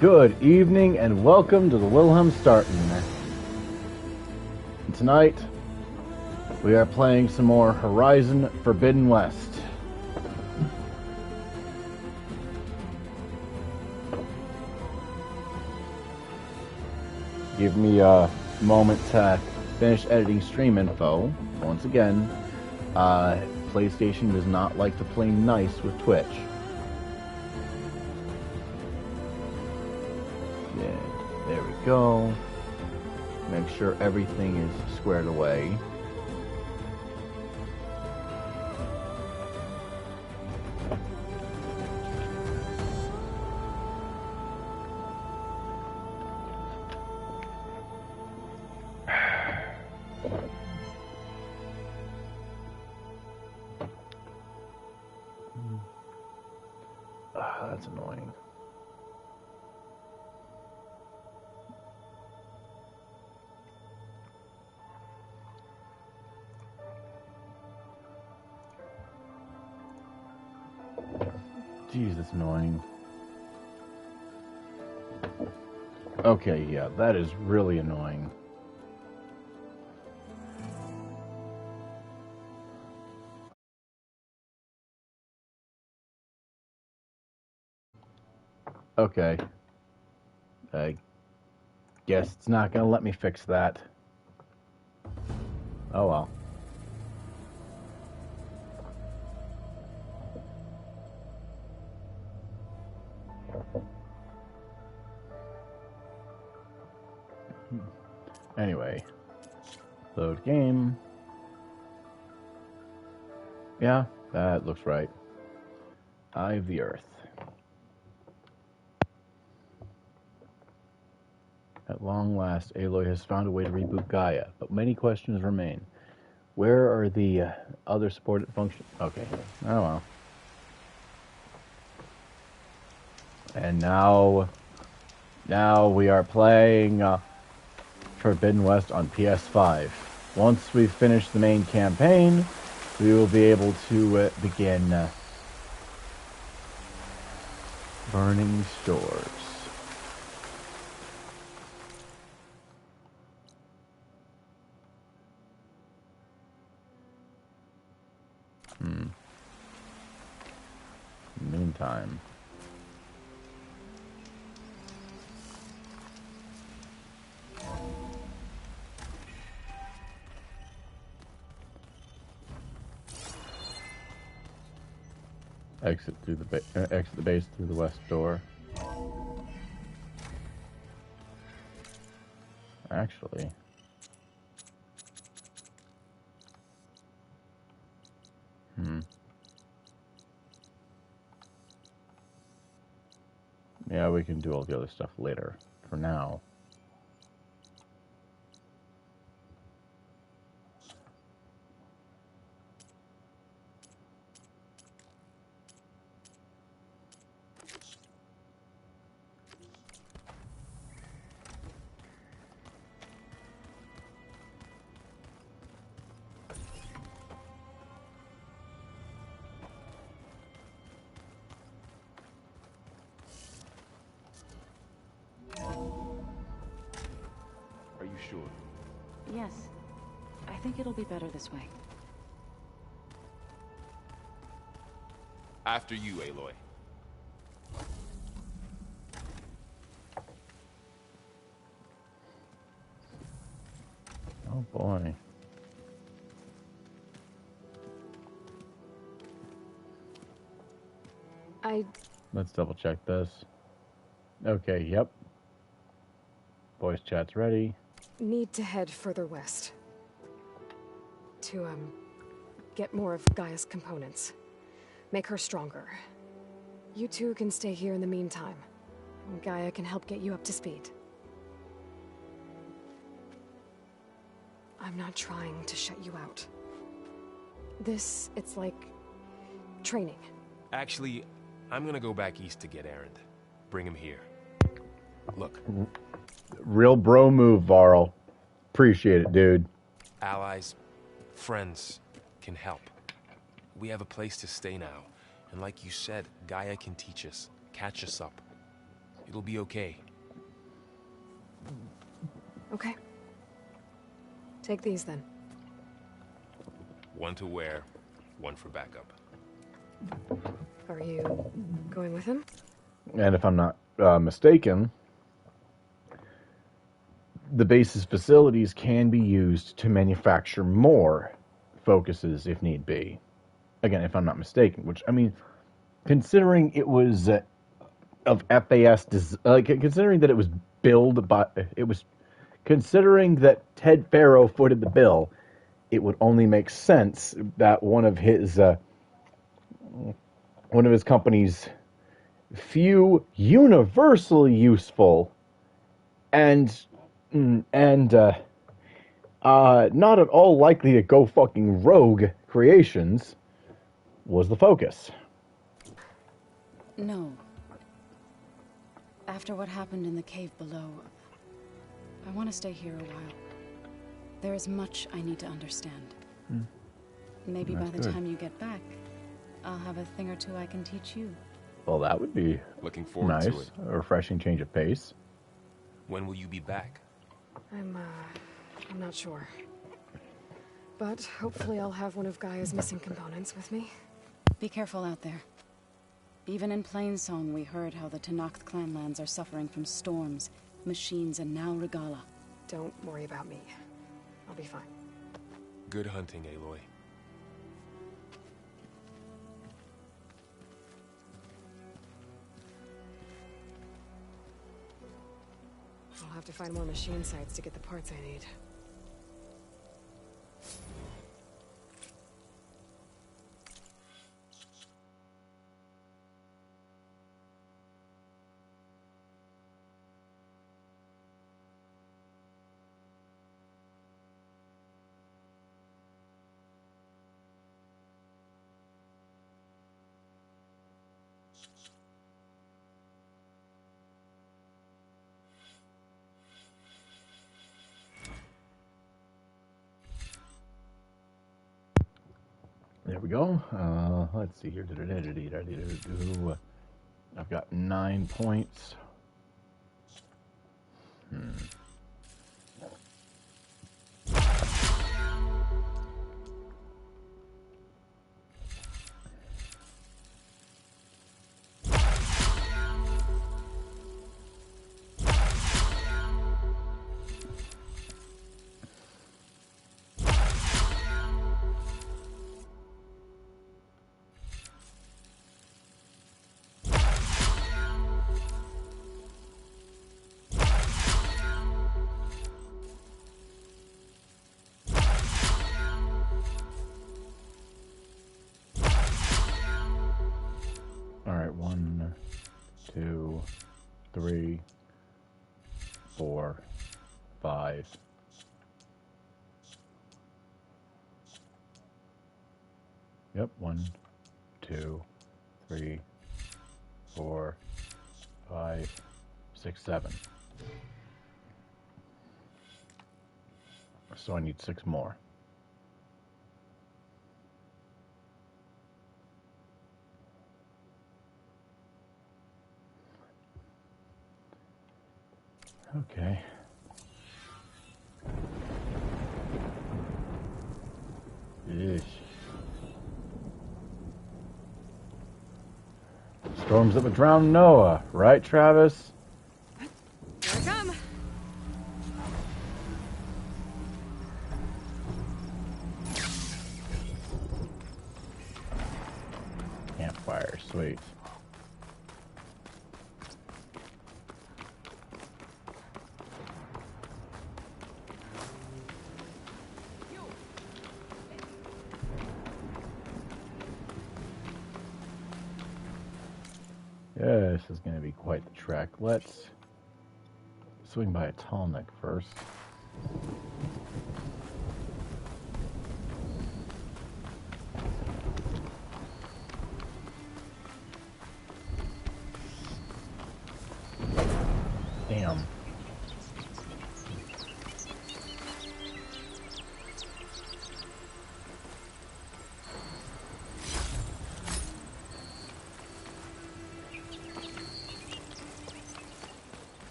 Good evening and welcome to the Wilhelm Starten. And tonight, we are playing some more Horizon Forbidden West. Give me a moment to finish editing stream info. Once again, PlayStation does not like to play nice with Twitch. There we go. Make sure everything is squared away. That's annoying. Jeez, that's annoying. Okay, yeah, that is really annoying. Okay. I guess it's not gonna let me fix that. Oh well. Anyway, load game. Yeah, that looks right. Eye of the Earth. At long last, Aloy has found a way to reboot Gaia, but many questions remain. Where are the other supported functions? Okay. Oh well. And now we are playing Forbidden West on PS5. Once we finish the main campaign, we will be able to begin burning stores. Meantime. Exit the base through the west door. Actually. Yeah, we can do all the other stuff later. For now. Are you sure? Yes. I think it'll be better this way. After you, Aloy. Oh boy. Let's double check this. Okay, yep. Voice chat's ready. Need to head further west. To, get more of Gaia's components. Make her stronger. You two can stay here in the meantime. Gaia can help get you up to speed. I'm not trying to shut you out. It's like training. Actually, I'm gonna go back east to get Erend. Bring him here. Look. Real bro move, Varl. Appreciate it, dude. Allies, friends can help. We have a place to stay now. And like you said, Gaia can teach us, catch us up. It'll be okay. Okay. Take these then. One to wear, one for backup. Are you going with him? And if I'm not mistaken, the base's facilities can be used to manufacture more focuses if need be. Again, if I'm not mistaken, which, I mean, considering it was of FAS, considering that it was considering that Ted Farrow footed the bill, it would only make sense that one of his company's few universally useful and not at all likely to go fucking rogue creations was the focus. No. After what happened in the cave below, I want to stay here a while. There is much I need to understand. Maybe by the time you get back, I'll have a thing or two I can teach you. Well, that would be Looking forward to it. A refreshing change of pace. When will you be back? I'm not sure. But hopefully I'll have one of Gaia's missing components with me. Be careful out there. Even in Plainsong, we heard how the Tenakth clanlands are suffering from storms, machines, and now Regalla. Don't worry about me. I'll be fine. Good hunting, Aloy. I'll have to find more machine sites to get the parts I need. There we go. Let's see here. I've got 9 points. All right, 1, 2, 3, 4, 5. Yep, 1, 2, 3, 4, 5, 6, 7. So I need 6 more. Okay. Yeesh. Storms that would drown Noah, right, Travis? Here I come! Campfire, sweet. Yeah, this is going to be quite the trek. Let's swing by a tall neck first. Damn.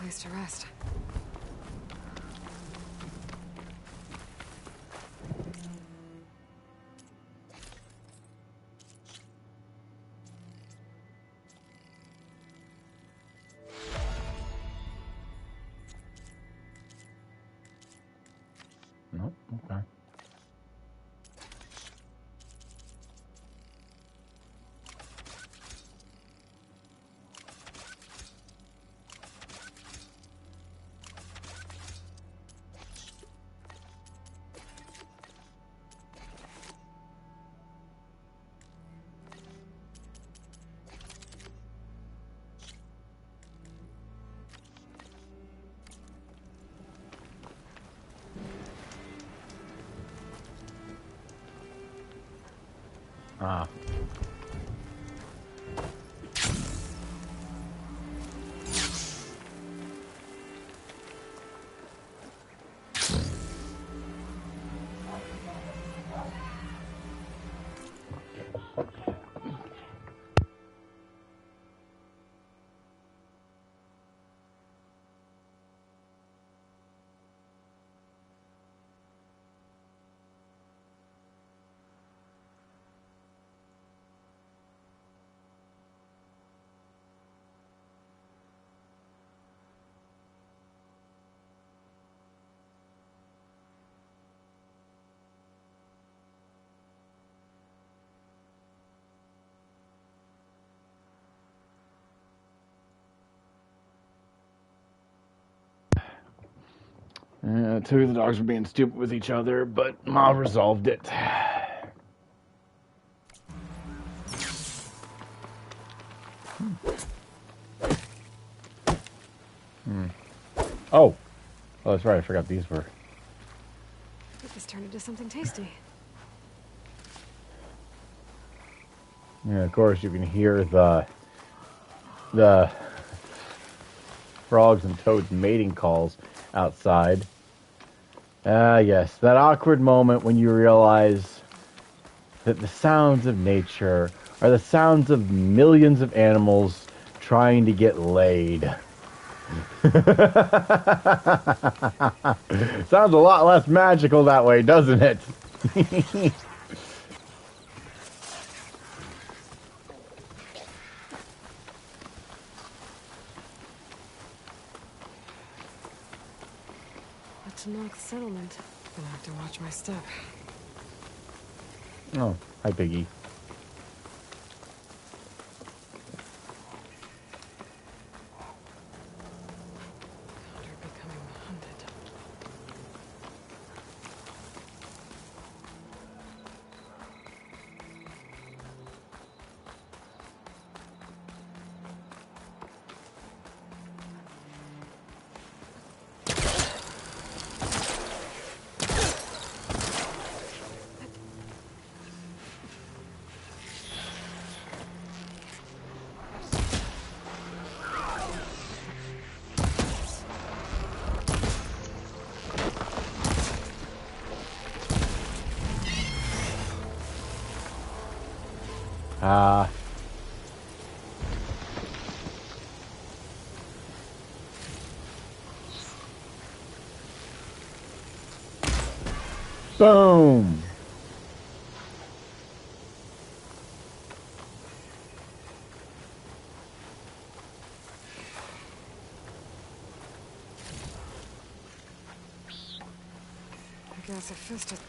place to rest. Nope, okay. Ah. Two of the dogs were being stupid with each other, but Ma resolved it. Oh, that's right. I forgot these were. Get this turned into something tasty. Yeah, of course you can hear the frogs and toads mating calls outside. Yes, that awkward moment when you realize that the sounds of nature are the sounds of millions of animals trying to get laid. Sounds a lot less magical that way, doesn't it? That's a North settlement. Gonna have to watch my step. Oh, hi, Piggy. They're becoming hunted. Boom! I guess a fist is...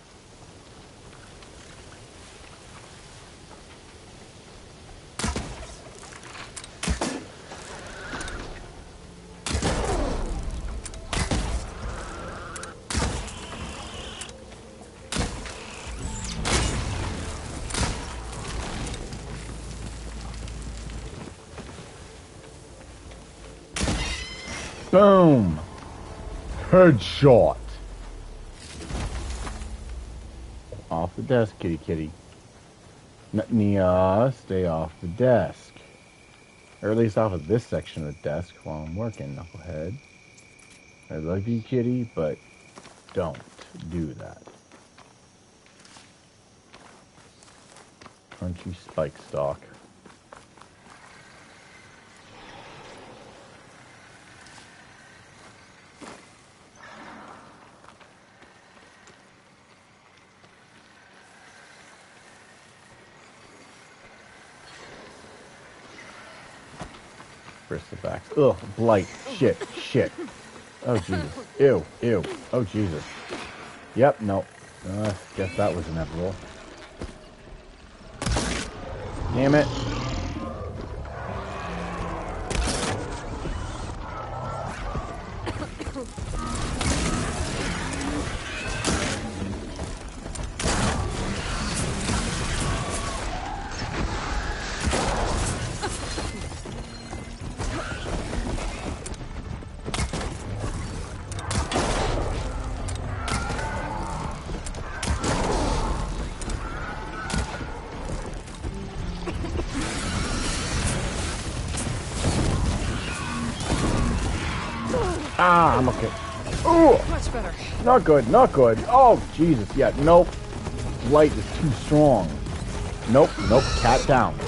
Boom! Headshot! Off the desk, kitty kitty. Stay off the desk. Or at least off of this section of the desk while I'm working, knucklehead. I love you, kitty, but don't do that. Crunchy spike stalk. Bristlebacks. Ugh, blight. Shit, shit. Oh, Jesus. Ew, ew. Oh, Jesus. Yep, no. Guess that was inevitable. Damn it. Ah, I'm okay. Ooh! Much better. Not good, not good. Oh, Jesus, yeah, nope. Light is too strong. Nope, nope, cat down.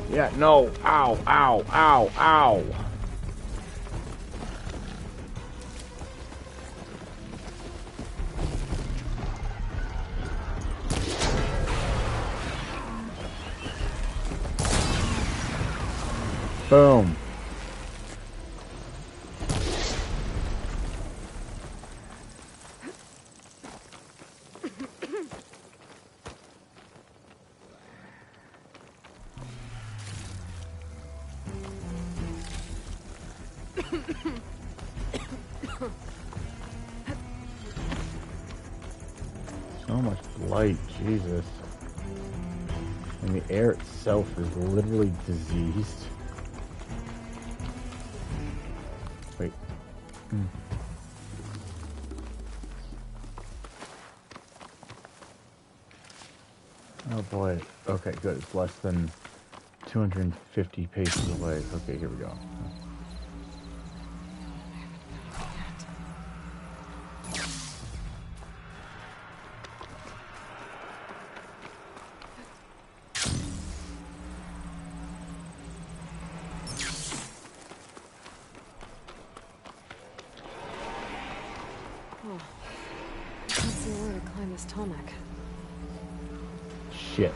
Yeah, no. Ow, ow, ow, ow. Boom. So much light, Jesus. And the air itself is literally diseased. Wait. Oh boy. Okay, good. It's less than 250 paces away. Okay, here we go. Shit.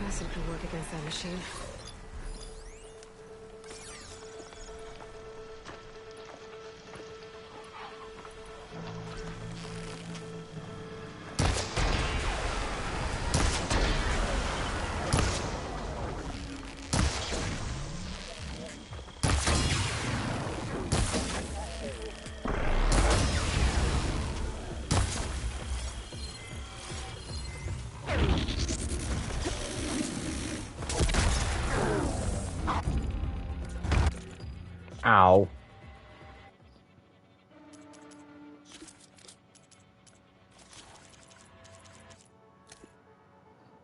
Acid could work against that machine. Ow.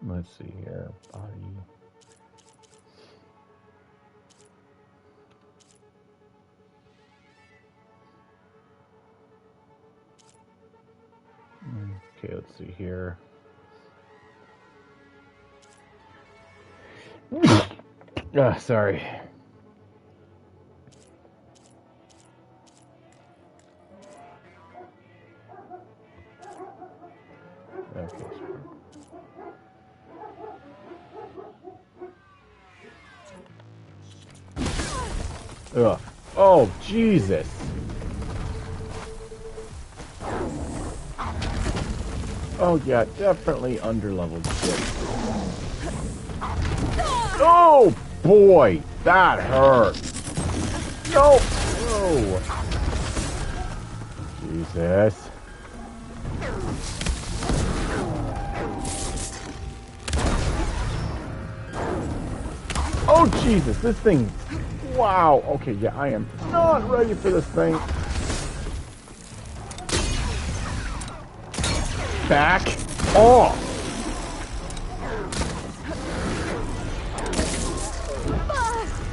Let's see here. Body. Okay, let's see here. Sorry. Okay. Ugh. Oh, Jesus. Oh, yeah, definitely underleveled shit. Oh, boy. That hurt. No. Oh. Jesus. Oh, Jesus. This thing. Wow. Okay, yeah, I am not ready for this thing. Back off.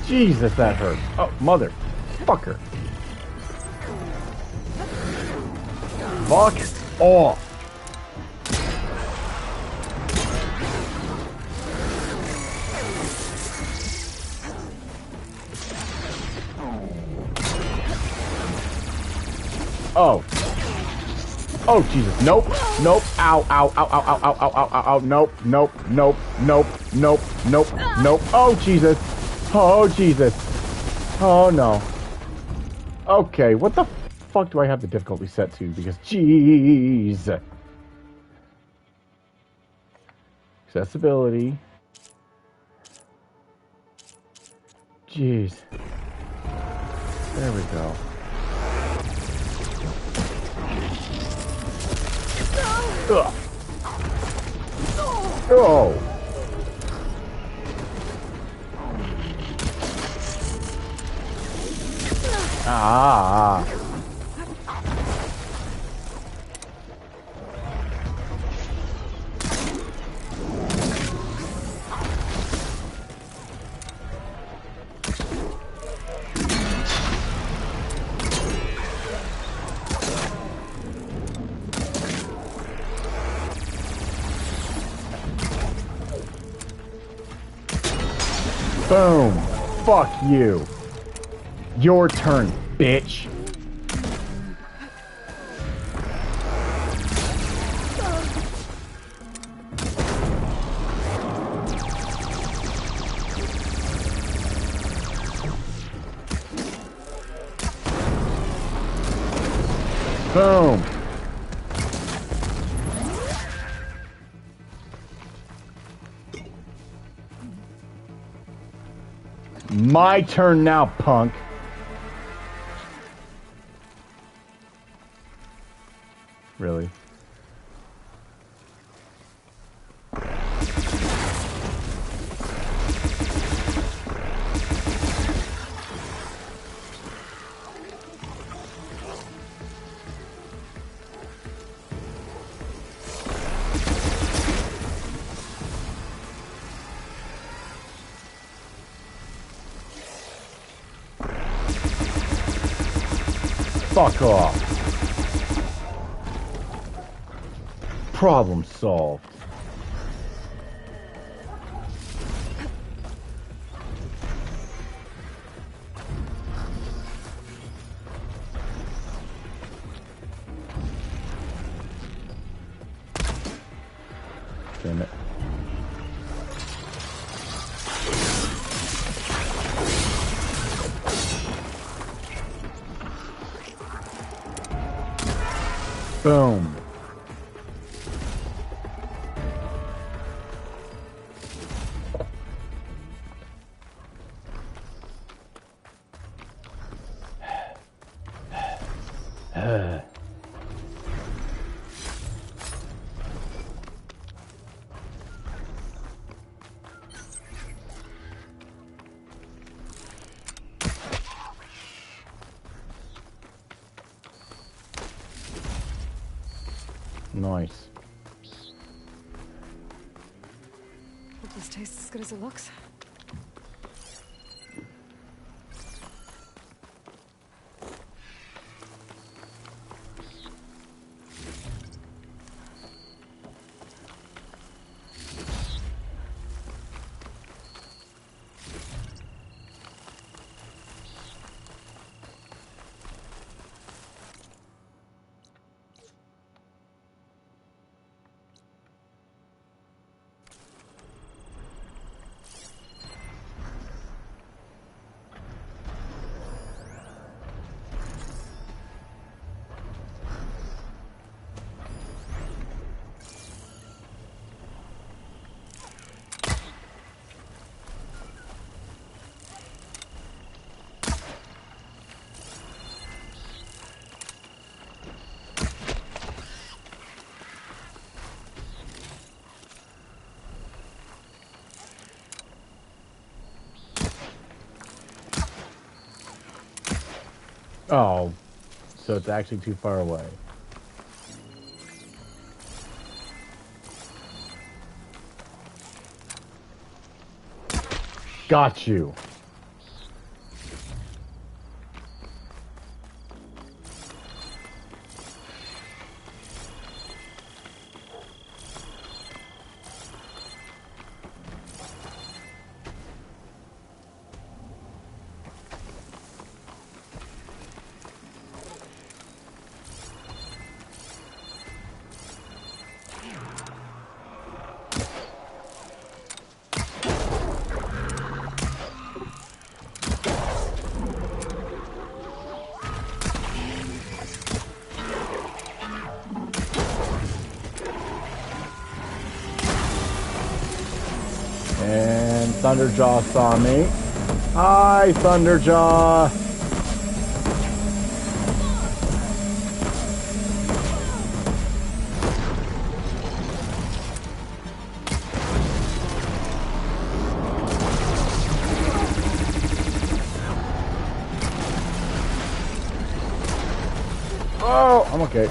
Jesus, that hurt. Oh, motherfucker. Fuck off. Oh. Oh, Jesus. Nope. Nope. Ow, ow, ow, ow, ow, ow, ow, ow, ow, ow. Nope, nope, nope, nope, nope, nope, nope. Oh, Jesus. Oh, Jesus. Oh, no. Okay, what the fuck do I have the difficulty set to? Because, jeez. Accessibility. Jeez. There we go. Ugh. Oh. Ah. Boom. Fuck you. Your turn, bitch. Boom. My turn now, punk. Really? Fuck off. Problem solved. Damn it. Boom. Nice. Hope this tastes as good as it looks. Oh, so it's actually too far away. Got you. And Thunderjaw saw me. Hi, Thunderjaw! Oh, I'm okay.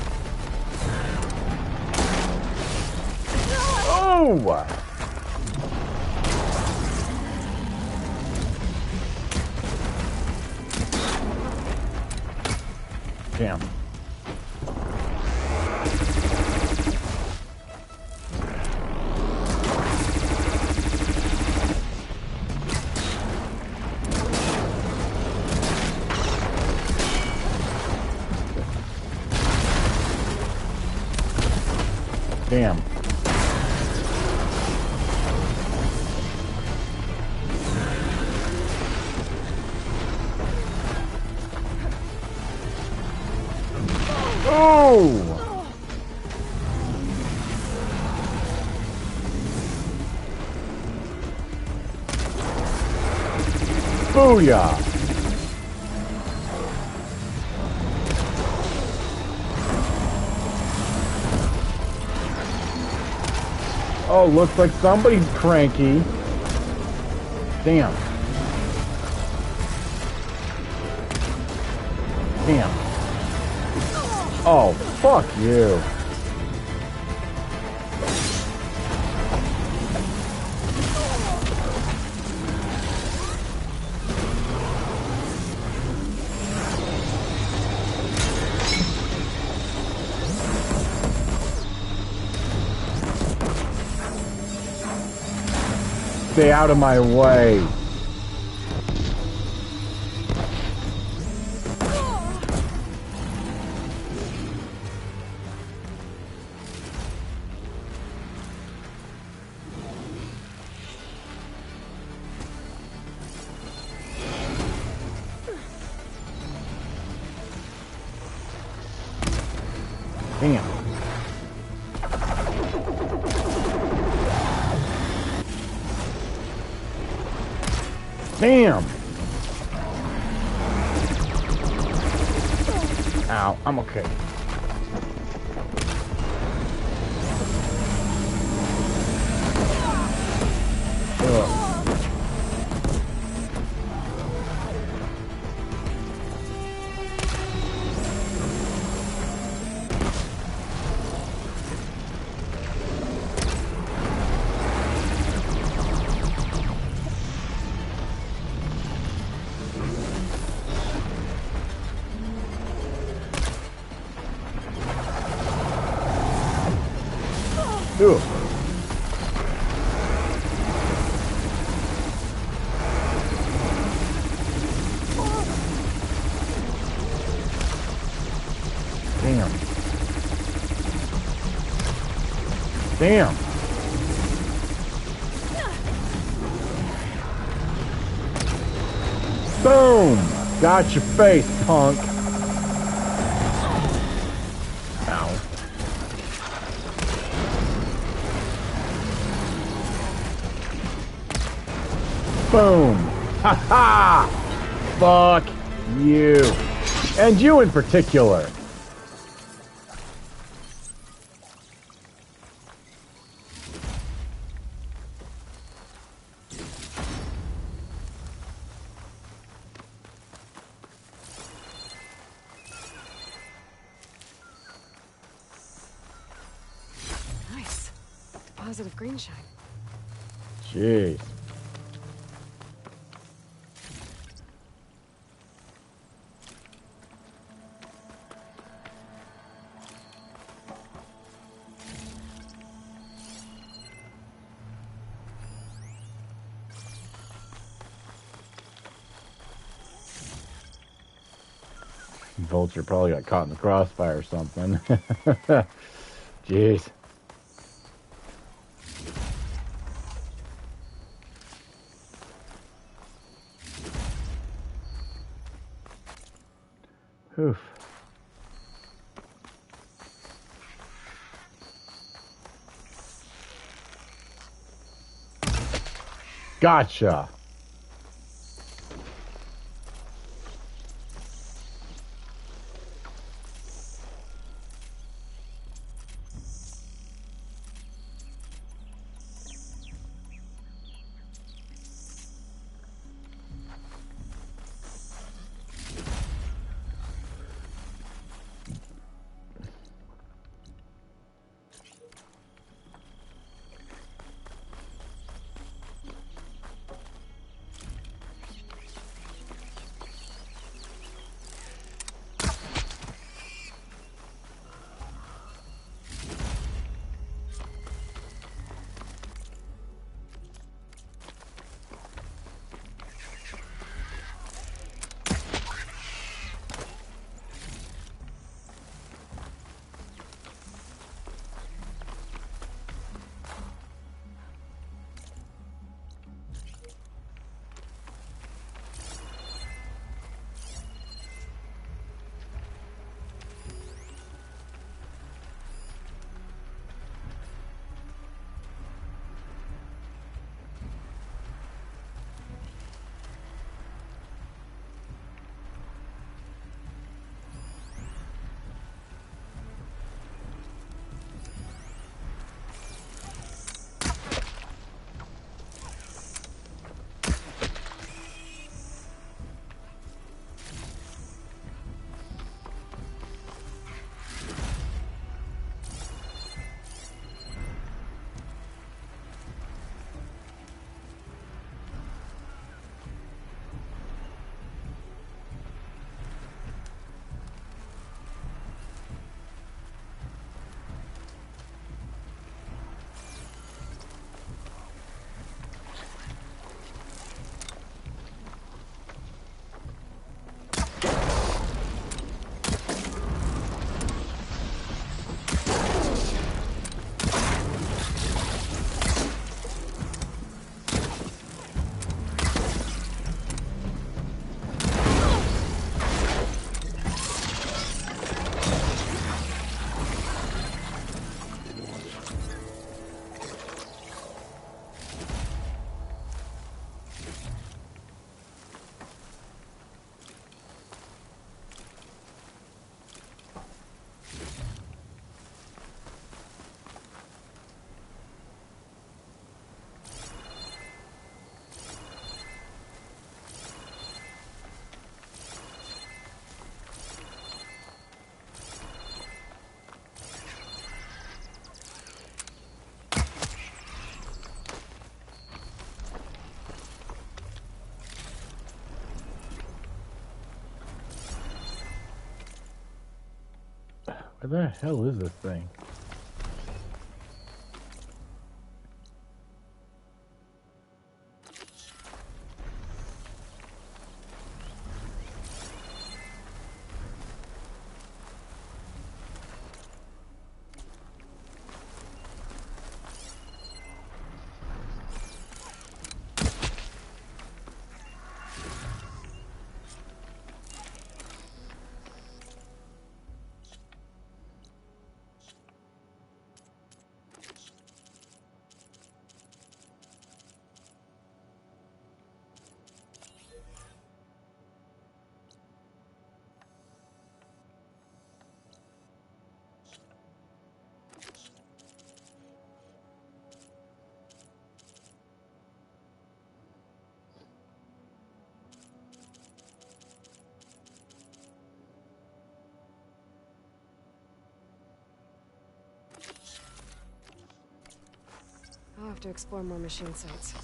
Oh! Damn. Damn. Oh! Booyah! Oh, looks like somebody's cranky. Damn. Damn. Oh, fuck you. Stay out of my way. Damn. Damn! Ow, I'm okay. Ugh. Ugh. Damn. Damn. Boom! Got your face, punk. Ow. Boom! Ha ha! Fuck you. And you in particular. Nice. Deposit of green shine. Jeez. Vulture probably got caught in the crossfire or something. Jeez. Oof. Gotcha. Where the hell is this thing? I'll have to explore more machine sites.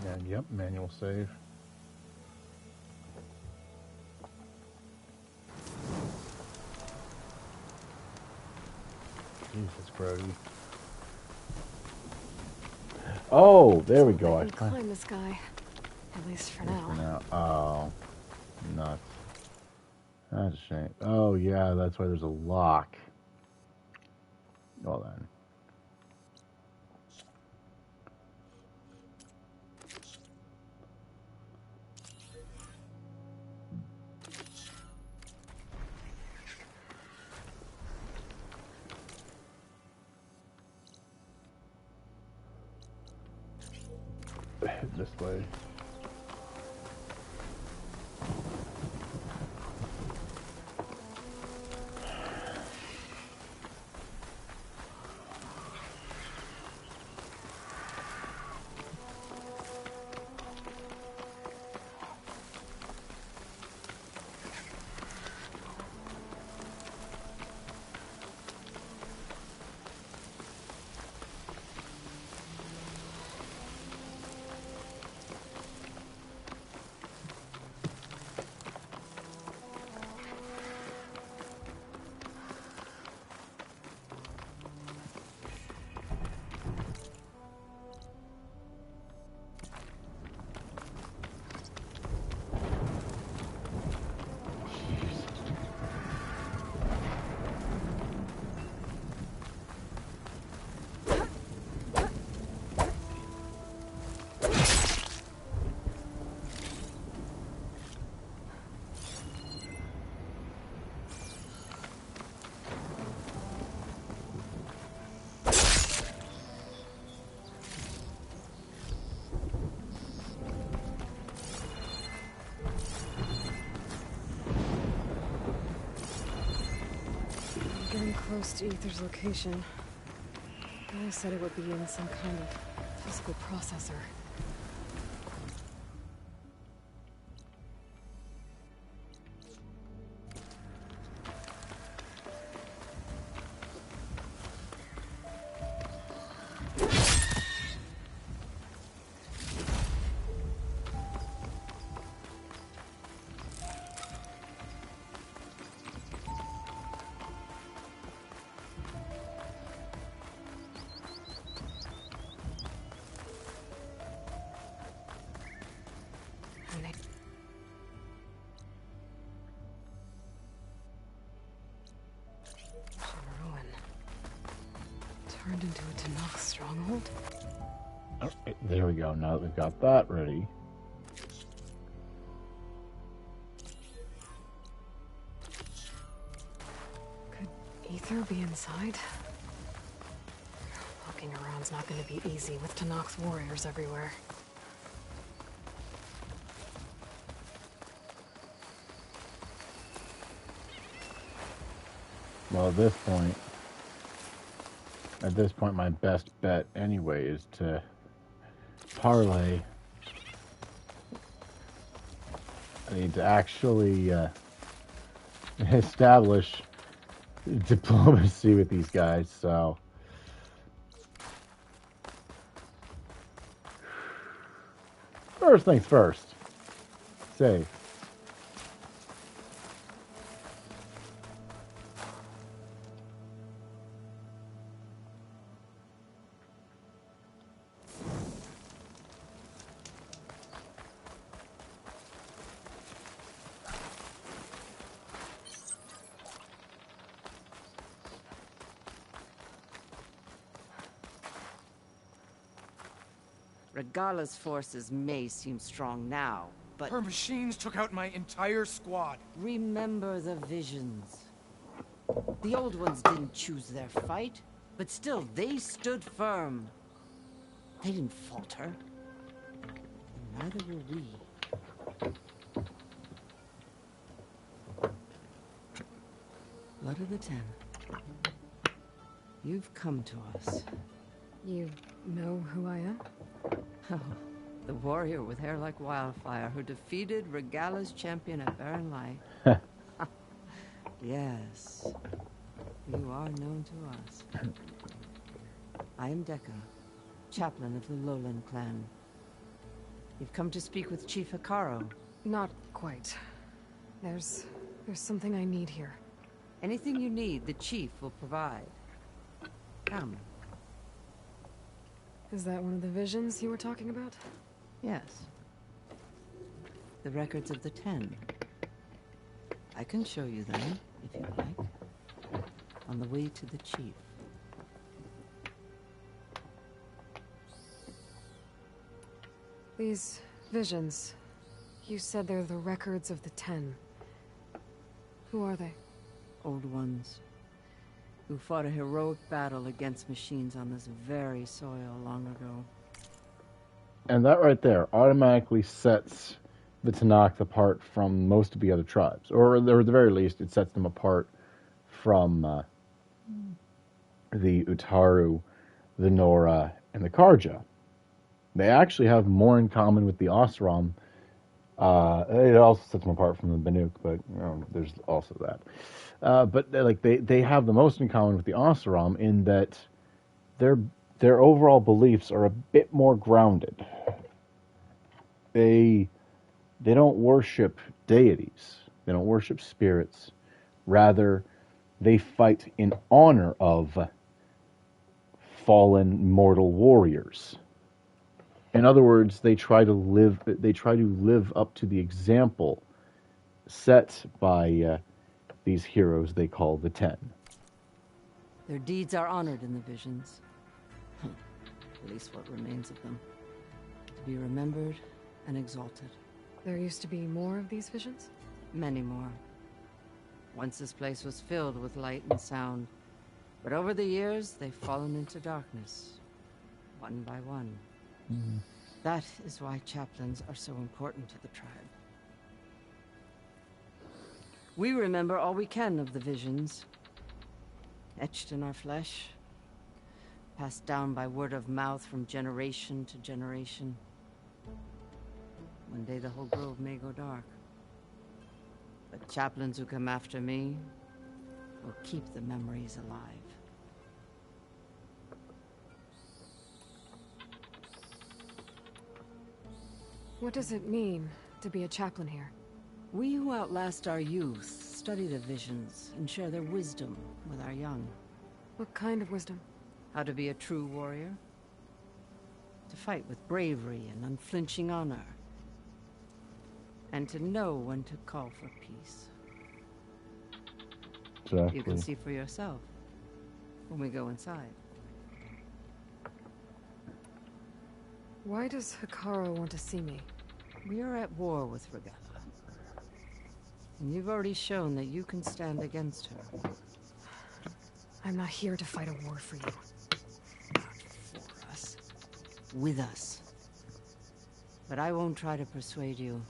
And yep, manual save. Jesus, Brody. Oh, there we go. I can climb this guy, at least for now. Oh, nuts. That's a shame. Oh, yeah, that's why there's a lock. Well, then. This way. Getting close to Ether's location. Guy said it would be in some kind of physical processor. Turned into a Tanakh stronghold? Oh, there we go. Now that we've got that ready. Could Ether be inside? Poking around's not going to be easy with Tanakh's warriors everywhere. Well, at this point, my best bet anyway is to parlay. I need to actually establish diplomacy with these guys, so. First things first. Save. Regala's forces may seem strong now, but... Her machines took out my entire squad. Remember the visions. The old ones didn't choose their fight, but still, they stood firm. They didn't falter. And neither will we. Blood of the Ten. You've come to us. You know who I am? Oh, the warrior with hair like wildfire who defeated Regala's champion at Barren Light. Yes, you are known to us. I am Deca, chaplain of the Lowland clan. You've come to speak with Chief Hikaru. Not quite. There's something I need here. Anything you need, the Chief will provide. Come. Is that one of the visions you were talking about? Yes. The records of the 10. I can show you them, if you like. On the way to the Chief. These visions, you said they're the records of the 10. Who are they? Old ones. Who fought a heroic battle against machines on this very soil long ago. And that right there automatically sets the Tanakh apart from most of the other tribes. Or at the very least, it sets them apart from the Utaru, the Nora, and the Karja. They actually have more in common with the Osram. It also sets them apart from the Banuk, but there's also that. But they have the most in common with the Osram in that their overall beliefs are a bit more grounded. They don't worship deities. They don't worship spirits. Rather, they fight in honor of fallen mortal warriors. In other words, they try to live up to the example set by these heroes they call the 10. Their deeds are honored in the visions. At least what remains of them. To be remembered and exalted. There used to be more of these visions? Many more. Once this place was filled with light and sound. But over the years, they've fallen into darkness. One by one. Mm-hmm. That is why chaplains are so important to the tribe. We remember all we can of the visions. Etched in our flesh. Passed down by word of mouth from generation to generation. One day the whole grove may go dark. But chaplains who come after me will keep the memories alive. What does it mean to be a chaplain here? We who outlast our youth study the visions and share their wisdom with our young. What kind of wisdom? How to be a true warrior. To fight with bravery and unflinching honor. And to know when to call for peace. Exactly. You can see for yourself when we go inside. Why does Hikaru want to see me? We are at war with Guerilla. And you've already shown that you can stand against her. I'm not here to fight a war for you. Not for us. With us. But I won't try to persuade you.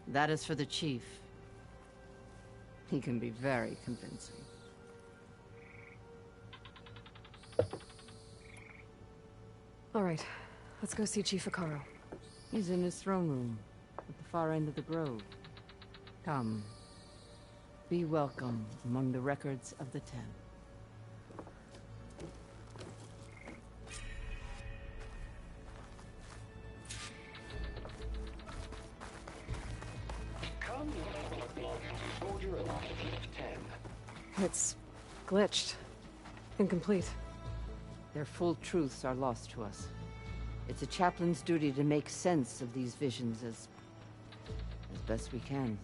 That is for the Chief. He can be very convincing. All right, let's go see Chief Hikaru. He's in his throne room, at the far end of the grove. Come. Be welcome among the records of the 10. Come, soldier of 10. It's glitched. Incomplete. Their full truths are lost to us. It's a chaplain's duty to make sense of these visions as best we can.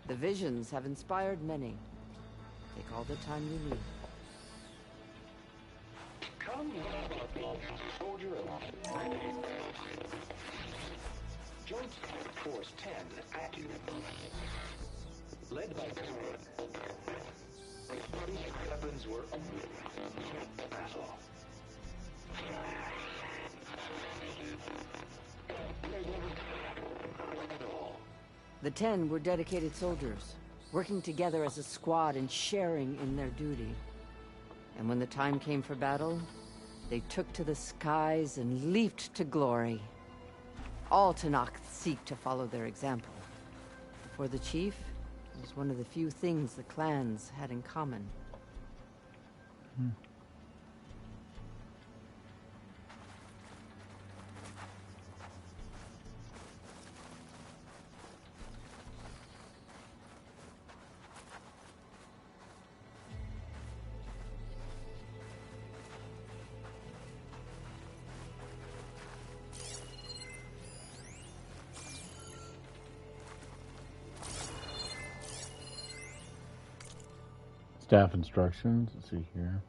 The visions have inspired many. Take all the time you need. Come, soldier of 10. Joint Force 10 active. Led by weapons were battle. The 10 were dedicated soldiers, working together as a squad and sharing in their duty. And when the time came for battle, they took to the skies and leaped to glory. All Tanakh seek to follow their example. For the chief, it was one of the few things the clans had in common. Staff instructions. Let's see here.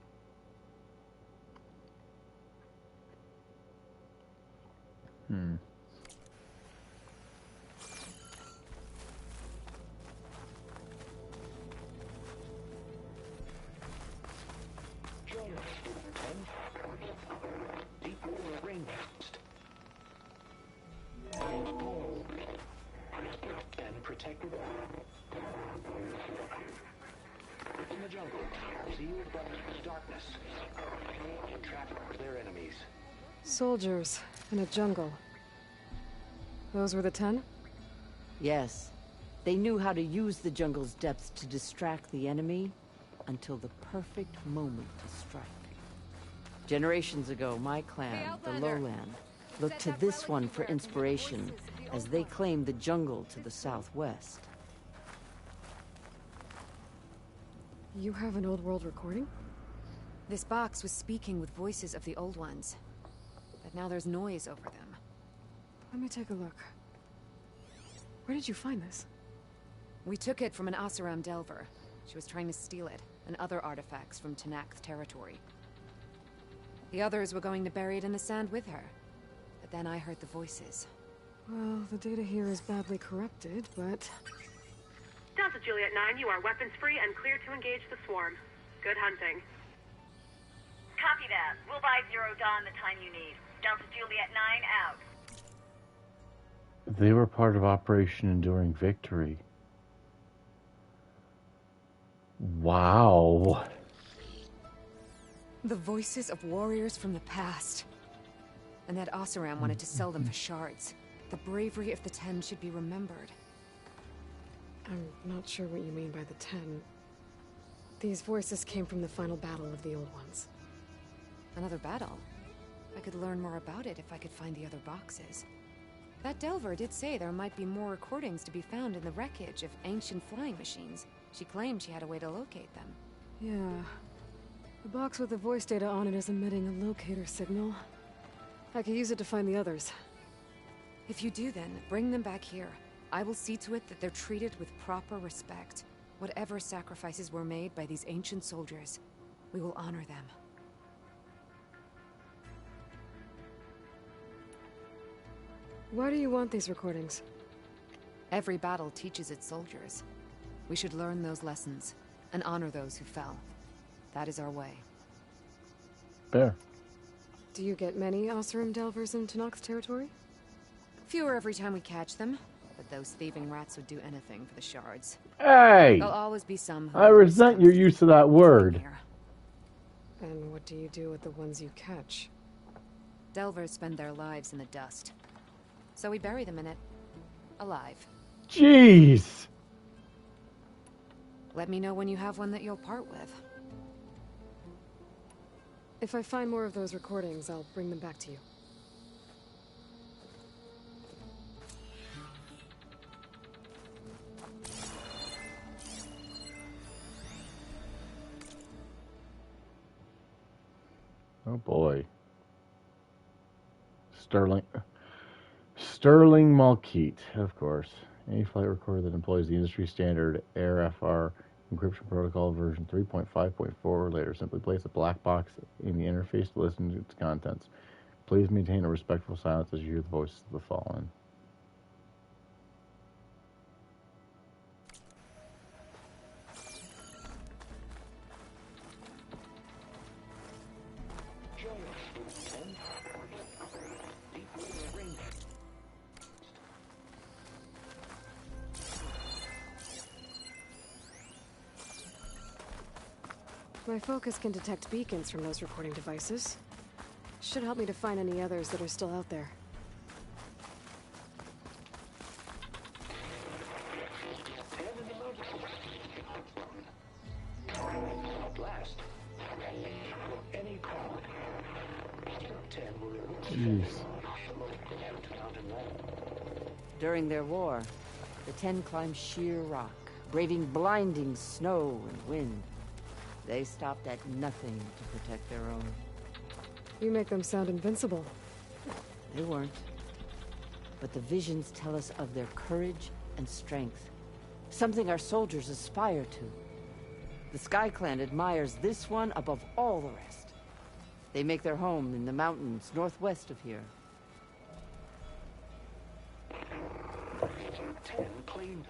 Join us, 10. Deep water rainforest. And protected. In the jungle, sealed by darkness. And trap their enemies. Soldiers in a jungle. Those were the 10? Yes. They knew how to use the jungle's depths to distract the enemy until the perfect moment to strike. Generations ago, my clan, the Lowland, looked to this one for inspiration as they claimed the jungle to the southwest. You have an old world recording? This box was speaking with voices of the old ones. But now there's noise over them. Let me take a look. Where did you find this? We took it from an Oseram Delver. She was trying to steal it, and other artifacts from Tenakth's territory. The others were going to bury it in the sand with her. But then I heard the voices. Well, the data here is badly corrupted, but... Delta Juliet 9, you are weapons-free and clear to engage the swarm. Good hunting. Copy that. We'll buy Zero Dawn the time you need. Delta Juliet 9 out. They were part of Operation Enduring Victory. Wow. The voices of warriors from the past. And that Oseram wanted to sell them for shards. The bravery of the 10 should be remembered. I'm not sure what you mean by the 10. These voices came from the final battle of the old ones. Another battle? I could learn more about it if I could find the other boxes. That Delver did say there might be more recordings to be found in the wreckage of ancient flying machines. She claimed she had a way to locate them. Yeah. The box with the voice data on it is emitting a locator signal. I could use it to find the others. If you do then, bring them back here. I will see to it that they're treated with proper respect. Whatever sacrifices were made by these ancient soldiers, we will honor them. Why do you want these recordings? Every battle teaches its soldiers. We should learn those lessons and honor those who fell. That is our way. Fair. Do you get many Oseram Delvers in Tenakth's territory? Fewer every time we catch them, but those thieving rats would do anything for the shards. Hey! There'll always be some who I resent your use of that word. And what do you do with the ones you catch? Delvers spend their lives in the dust. So we bury them in it. Alive. Jeez! Let me know when you have one that you'll part with. If I find more of those recordings, I'll bring them back to you. Oh boy. Sterling Malkeet, of course. Any flight recorder that employs the industry standard AirFR encryption protocol version 3.5.4 or later simply place a black box in the interface to listen to its contents. Please maintain a respectful silence as you hear the voices of the fallen. My focus can detect beacons from those recording devices. Should help me to find any others that are still out there. Jeez. During their war, the Ten climbed sheer rock, braving blinding snow and wind. They stopped at nothing to protect their own. You make them sound invincible. They weren't. But the visions tell us of their courage and strength. Something our soldiers aspire to. The Sky Clan admires this one above all the rest. They make their home in the mountains northwest of here. 10 claimed.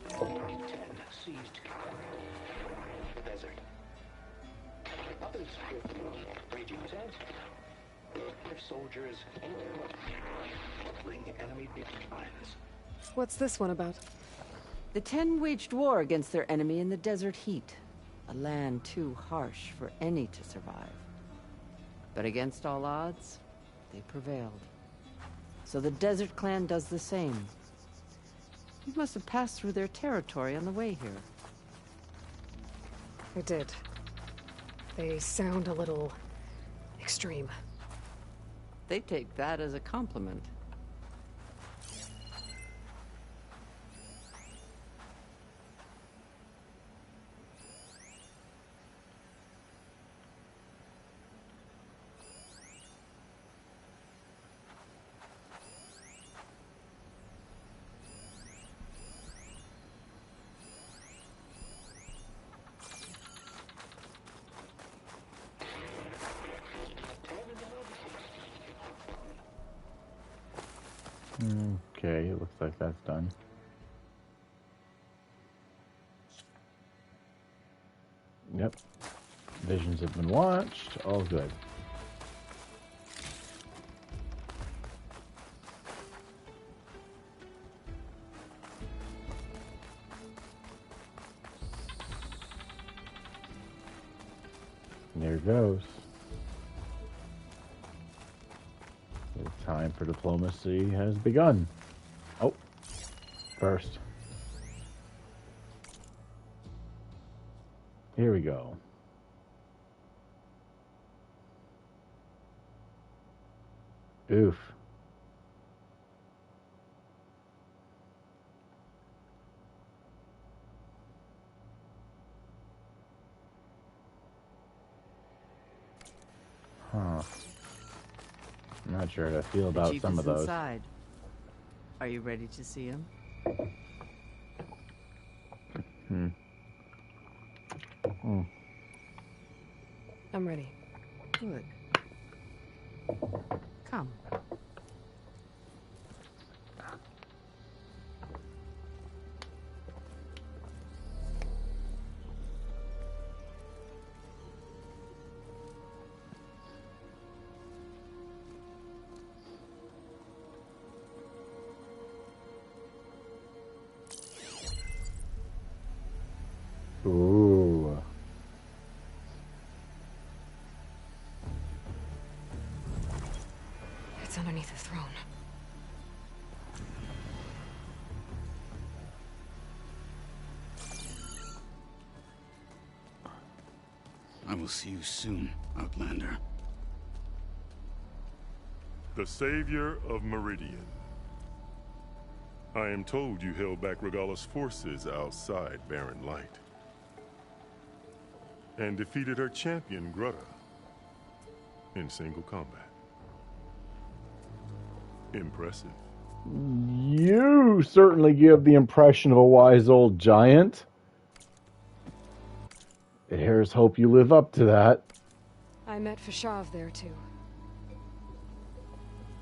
10 seized the desert. Others raging tent. Their soldiers killing enemy lines. What's this one about? The Ten waged war against their enemy in the desert heat. A land too harsh for any to survive. But against all odds, they prevailed. So the Desert Clan does the same. You must have passed through their territory on the way here. I did. They sound a little extreme. They take that as a compliment. Okay, it looks like that's done. Yep. Visions have been watched. All good. There it goes. The time for diplomacy has begun. Oh, first. Here we go. Oof. Huh. I'm not sure how I feel about some of those. Inside. Are you ready to see him? I'm ready. Good. Come. Ooh. It's underneath the throne. I will see you soon, Outlander. The savior of Meridian. I am told you held back Regalla's forces outside Barren Light. And defeated her champion, Grutta, in single combat. Impressive. You certainly give the impression of a wise old giant. Here's hope you live up to that. I met Fashav there, too.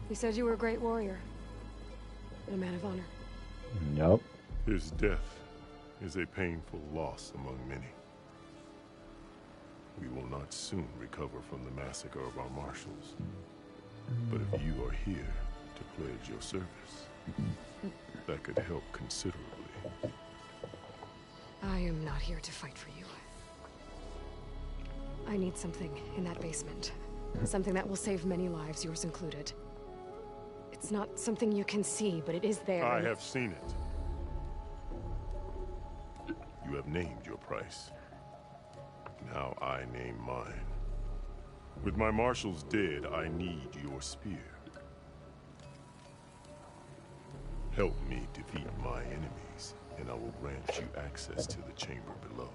He said you were a great warrior. And a man of honor. Nope. His death is a painful loss among many. We will not soon recover from the massacre of our marshals. But if you are here to pledge your service, that could help considerably. I am not here to fight for you. I need something in that basement. Something that will save many lives, yours included. It's not something you can see, but it is there. I have seen it. You have named your price. Now I name mine. With my marshals dead, I need your spear. Help me defeat my enemies, and I will grant you access to the chamber below.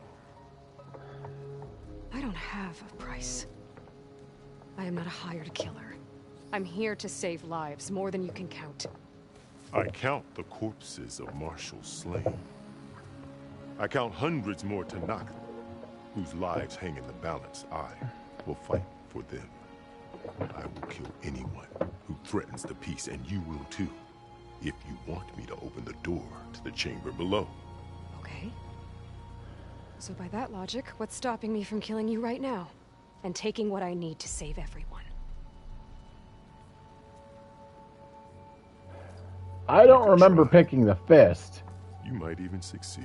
I don't have a price. I am not a hired killer. I'm here to save lives, more than you can count. I count the corpses of marshals slain. I count hundreds more Tanakh, whose lives hang in the balance. I will fight for them. I will kill anyone who threatens the peace, and you will too, if you want me to open the door to the chamber below. Okay. So by that logic, what's stopping me from killing you right now? And taking what I need to save everyone? I don't remember picking the fist. You might even succeed.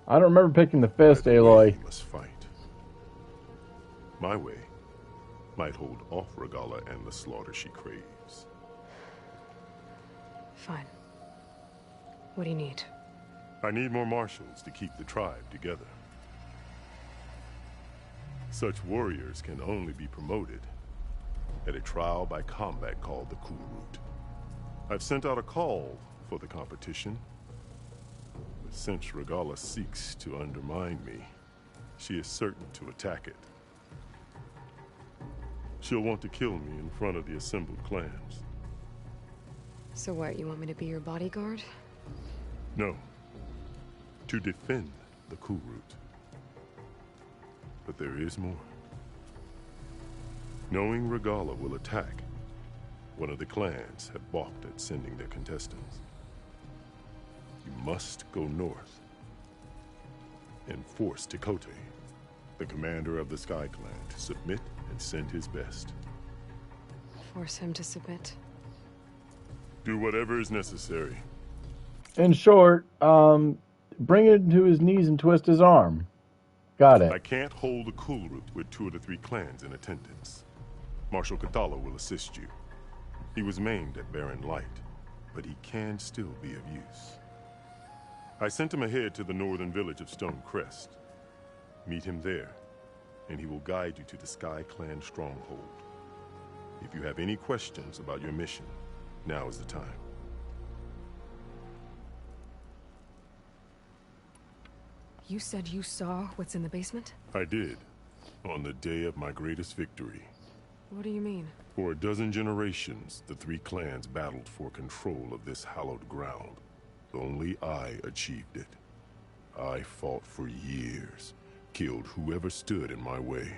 I don't remember picking the fist, Aloy. You must fight. My way might hold off Regalla and the slaughter she craves. Fine. What do you need? I need more marshals to keep the tribe together. Such warriors can only be promoted at a trial by combat called the Cool Route. I've sent out a call for the competition, but since Regalla seeks to undermine me, she is certain to attack it. She'll want to kill me in front of the assembled clans. So what, you want me to be your bodyguard? No. To defend the Cool Route. But there is more. Knowing Regalla will attack, one of the clans had balked at sending their contestants. You must go north and force Tekote, the commander of the Sky Clan, to submit and send his best. Force him to submit. Do whatever is necessary. In short, bring it to his knees and twist his arm. Got it. I can't hold the Cool Route with 2 of the 3 clans in attendance. Marshal Kathala will assist you. He was maimed at Barren Light, but he can still be of use. I sent him ahead to the northern village of Stone Crest. Meet him there, and he will guide you to the Sky Clan stronghold. If you have any questions about your mission, now is the time. You said you saw what's in the basement? I did, on the day of my greatest victory. What do you mean? For a dozen generations, the 3 clans battled for control of this hallowed ground. Only I achieved it. I fought for years, killed whoever stood in my way.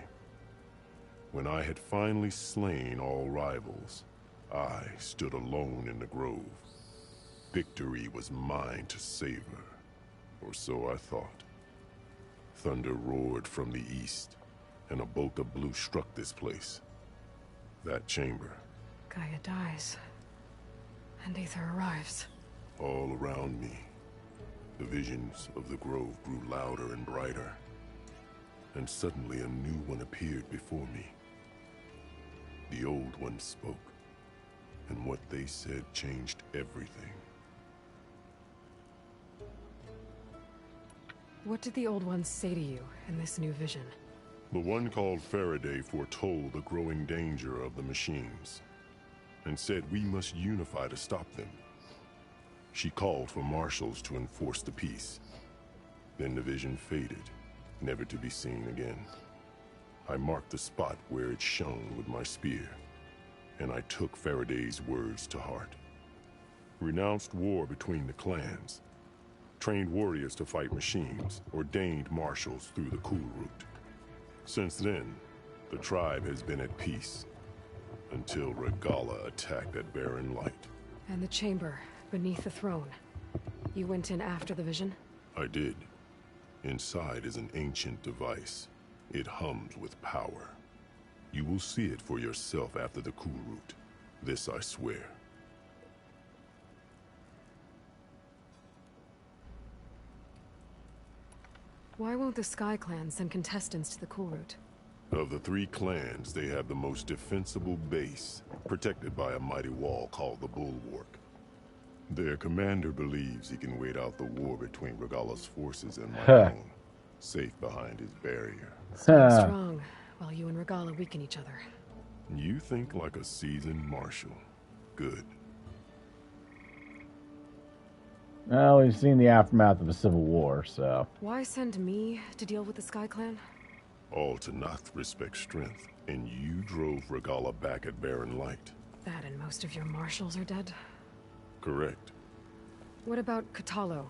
When I had finally slain all rivals, I stood alone in the grove. Victory was mine to savor, or so I thought. Thunder roared from the east, and a bolt of blue struck this place. That chamber. Gaia dies, and Aether arrives. All around me, the visions of the grove grew louder and brighter, and suddenly a new one appeared before me. The old one spoke, and what they said changed everything. What did the old ones say to you in this new vision? The one called Faraday foretold the growing danger of the machines, and said we must unify to stop them. She called for marshals to enforce the peace. Then the vision faded, never to be seen again. I marked the spot where it shone with my spear, and I took Faraday's words to heart. Renounced war between the clans, trained warriors to fight machines, ordained marshals through the Cool Route. Since then, the tribe has been at peace, until Regalla attacked at Barren Light. And the chamber, beneath the throne. You went in after the vision? I did. Inside is an ancient device. It hums with power. You will see it for yourself after the Cool Route. This I swear. Why won't the Sky Clan send contestants to the Cool Route? Of the 3 clans, they have the most defensible base, protected by a mighty wall called the Bulwark. Their commander believes he can wait out the war between Regalla's forces and my own, safe behind his barrier. Strong, while you and Regalla weaken each other. You think like a seasoned marshal. Good. Well, we've seen the aftermath of a civil war, so... Why send me to deal with the Sky Clan? All Tanath respect strength, and you drove Regalla back at Barren Light. That and most of your marshals are dead? Correct. What about Katalo?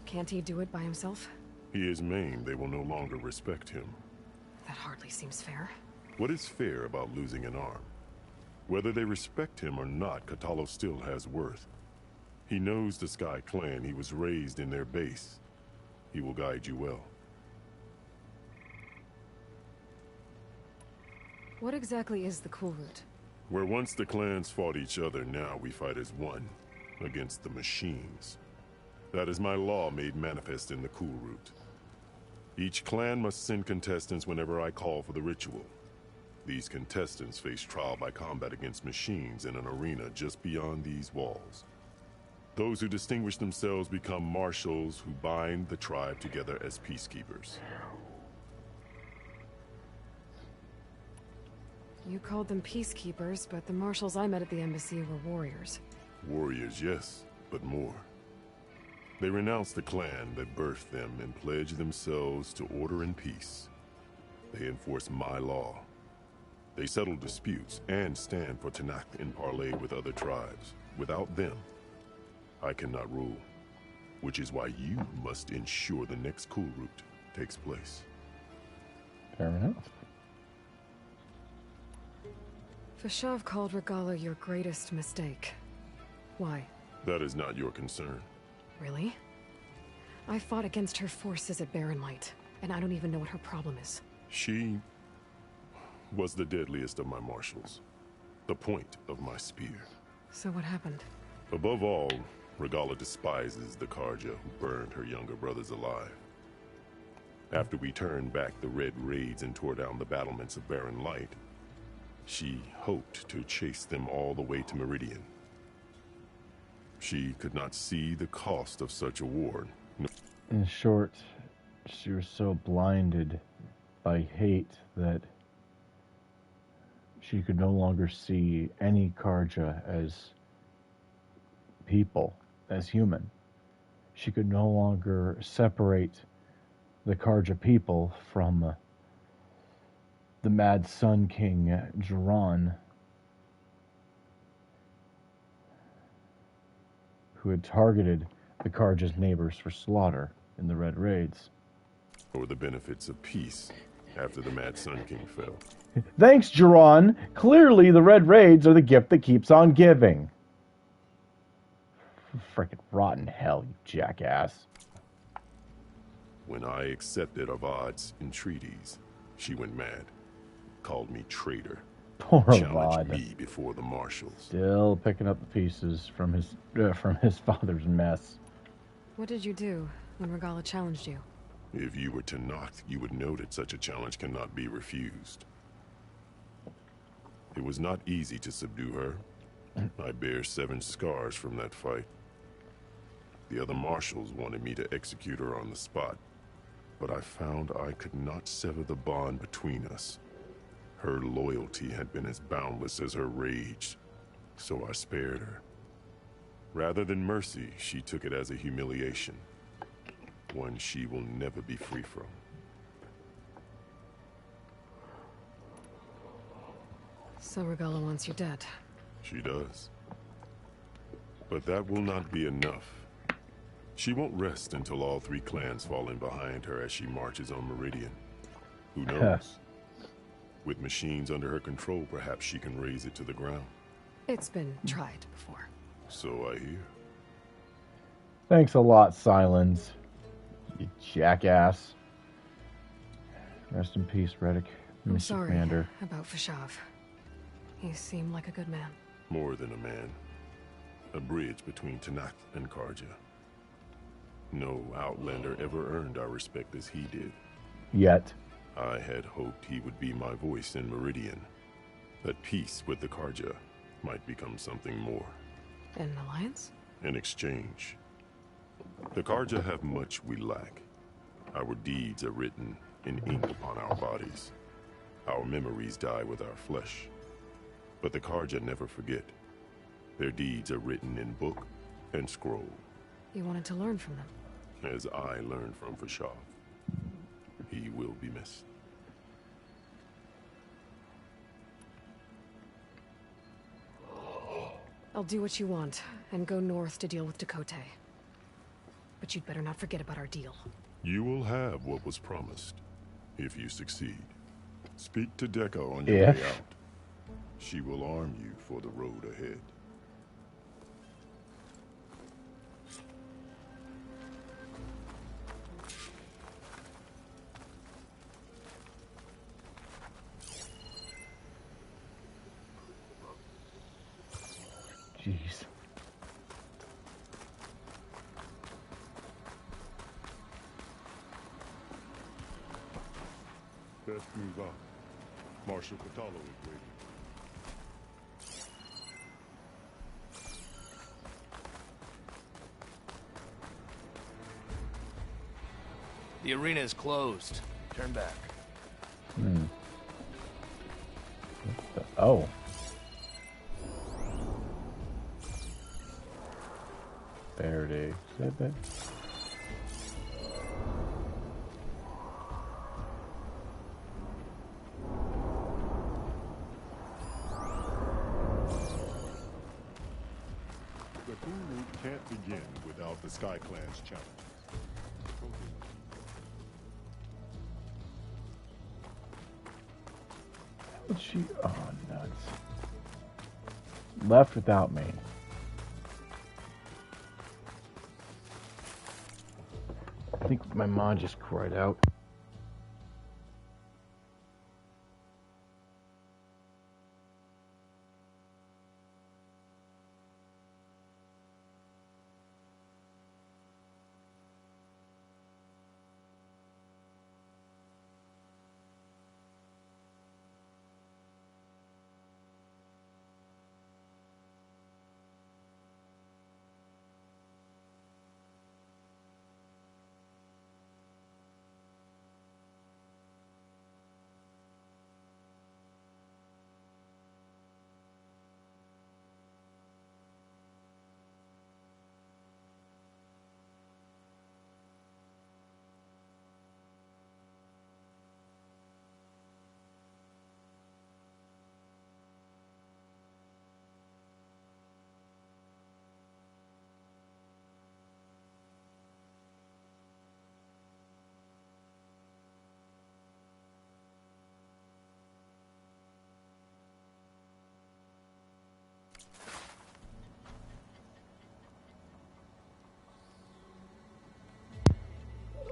Can't he do it by himself? He is maimed. They will no longer respect him. That hardly seems fair. What is fair about losing an arm? Whether they respect him or not, Katalo still has worth. He knows the Sky Clan. He was raised in their base. He will guide you well. What exactly is the Cool Route? Where once the clans fought each other, now we fight as one, against the machines. That is my law made manifest in the Cool Route. Each clan must send contestants whenever I call for the ritual. These contestants face trial by combat against machines in an arena just beyond these walls. Those who distinguish themselves become marshals who bind the tribe together as peacekeepers. You called them peacekeepers, but the marshals I met at the embassy were warriors. Warriors, yes, but more. They renounce the clan that birthed them and pledge themselves to order and peace. They enforce my law. They settle disputes and stand for Tanakh in parley with other tribes. Without them, I cannot rule, which is why you must ensure the next Cool Route takes place. Fair enough. Fashav called Regalla your greatest mistake. Why? That is not your concern. Really? I fought against her forces at Barren Light, and I don't even know what her problem is. She was the deadliest of my marshals, the point of my spear. So what happened? Above all, Regalla despises the Karja who burned her younger brothers alive. After we turned back the Red Raids and tore down the battlements of Barren Light, she hoped to chase them all the way to Meridian. She could not see the cost of such a war. In short, she was so blinded by hate that she could no longer see any Karja as people, as human. She could no longer separate the Karja people from the Mad Sun King, Jiran, who had targeted the Karja's neighbors for slaughter in the Red Raids. Or the benefits of peace after the Mad Sun King fell. Thanks, Jiran. Clearly the Red Raids are the gift that keeps on giving. Frickin' rotten hell, you jackass. When I accepted Avad's entreaties, she went mad. Called me traitor. Poor challenged Avad. me before the marshals. Still picking up the pieces from his father's mess. What did you do when Regalla challenged you? If you were Tanakh, you would know that such a challenge cannot be refused. It was not easy to subdue her. I bear 7 scars from that fight. The other marshals wanted me to execute her on the spot, but I found I could not sever the bond between us. Her loyalty had been as boundless as her rage, so I spared her. Rather than mercy, she took it as a humiliation, one she will never be free from. So Regalla wants you dead. She does. But that will not be enough. She won't rest until all 3 clans fall in behind her as she marches on Meridian. Who knows? With machines under her control, perhaps she can raise it to the ground. It's been tried before. So I hear. Thanks a lot, Silence. You jackass. Rest in peace, Reddick. I'm Mr. sorry Commander. about Fashav. He seemed like a good man. More than a man. A bridge between Tanakh and Karja. No Outlander ever earned our respect as he did. Yet. I had hoped he would be my voice in Meridian. That peace with the Karja might become something more. An alliance? In exchange. The Karja have much we lack. Our deeds are written in ink upon our bodies. Our memories die with our flesh. But the Karja never forget. Their deeds are written in book and scroll. You wanted to learn from them. As I learned from Fashaw. He will be missed. I'll do what you want, and go north to deal with Dakota. But you'd better not forget about our deal. You will have what was promised, if you succeed. Speak to Deca on your way out. She will arm you for the road ahead. Jeez. Best move on. Marshal Patalo is waiting. The arena is closed. Turn back. Oh. Faraday exhibit. The Guru can't begin without the Sky Clan's challenge. What's she? Oh, nuts. Left without me. I think my mod just cried out.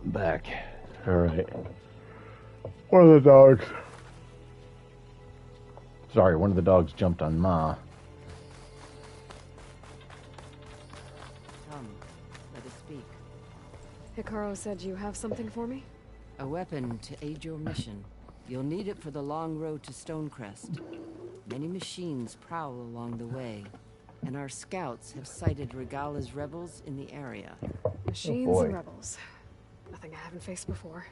Back. Alright. One of the dogs. Sorry, one of the dogs jumped on Ma. Come, let us speak. Hikaru said you have something for me? A weapon to aid your mission. You'll need it for the long road to Stonecrest. Many machines prowl along the way, and our scouts have sighted Regala's rebels in the area. Machines and rebels. Nothing I haven't faced before.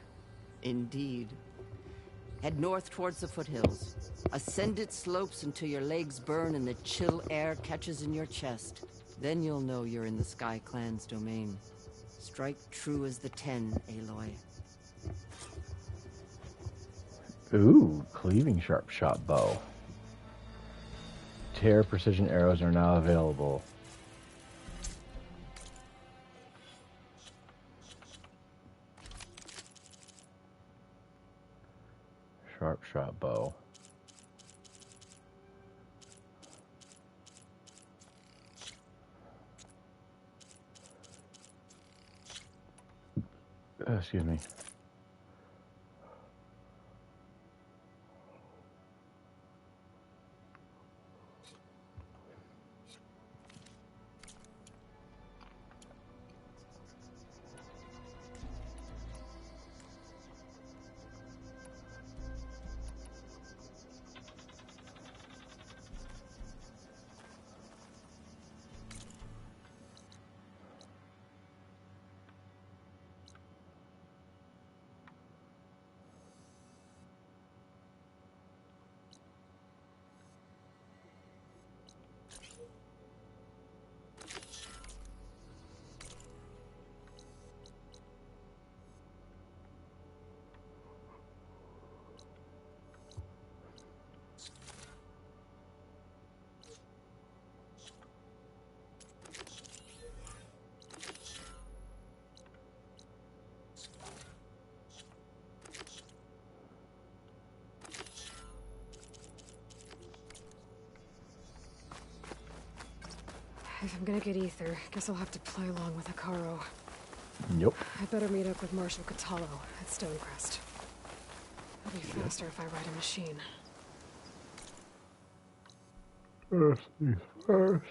Indeed. Head north towards the foothills. Ascend its slopes until your legs burn and the chill air catches in your chest. Then you'll know you're in the Sky Clan's domain. Strike true as the 10, Aloy. Ooh, cleaving sharp shot bow. Tear precision arrows are now available. Sharp shot bow. Excuse me. If I'm gonna get ether, guess I'll have to play along with Hikaru. Yep. I better meet up with Marshal Catallo at Stonecrest. It'll be faster if I ride a machine. First.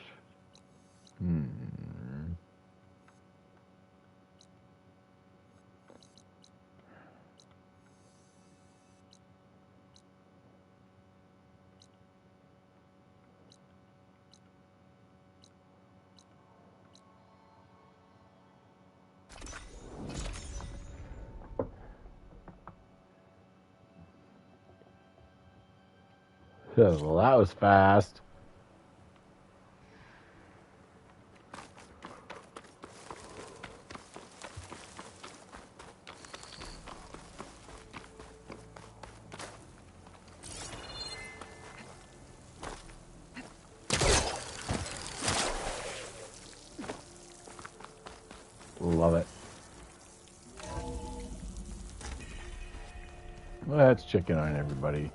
Well, that was fast. Love it. Let's check in on everybody.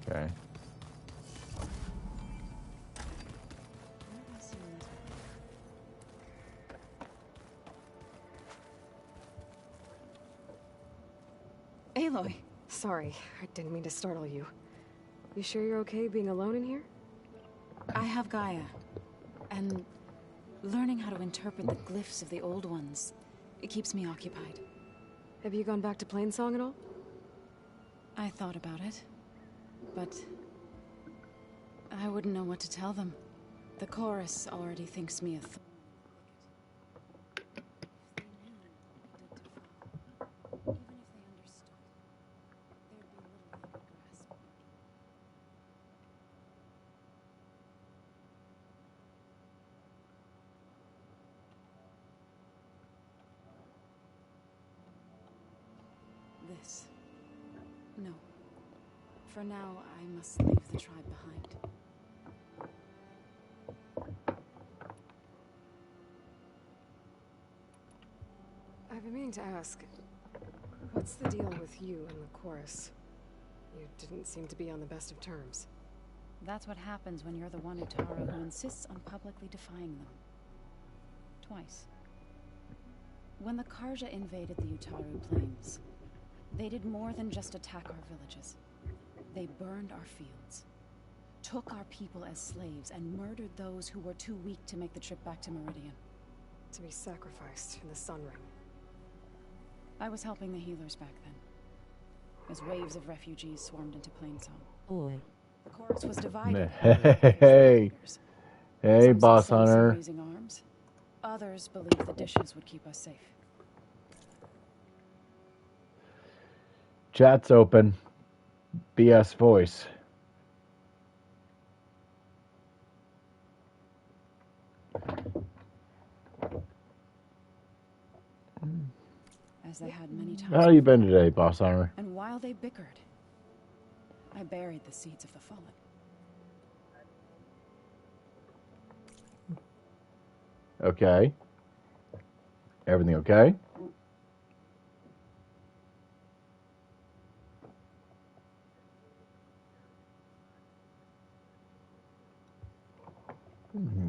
Okay. Aloy! Sorry, I didn't mean to startle you. You sure you're okay being alone in here? I have Gaia. And learning how to interpret the glyphs of the old ones, it keeps me occupied. Have you gone back to Plainsong at all? I thought about it, but I wouldn't know what to tell them. The chorus already thinks me a This. No. For now, I must leave the tribe behind. I've been meaning to ask, what's the deal with you and the chorus? You didn't seem to be on the best of terms. That's what happens when you're the one Utaru who insists on publicly defying them. Twice. When the Karja invaded the Utaru plains, they did more than just attack our villages. They burned our fields, took our people as slaves, and murdered those who were too weak to make the trip back to Meridian. To be sacrificed in the Sun Ring. I was helping the healers back then, as waves of refugees swarmed into Plainsong. Boy. The chorus was divided. Hey, Some Boss saw Sony Hunter. raising arms. Others believed the dishes would keep us safe. Chat's open. BS voice. As they had many times. How you been today, Boss Hunter? And while they bickered, I buried the seeds of the fallen. Okay. Everything okay?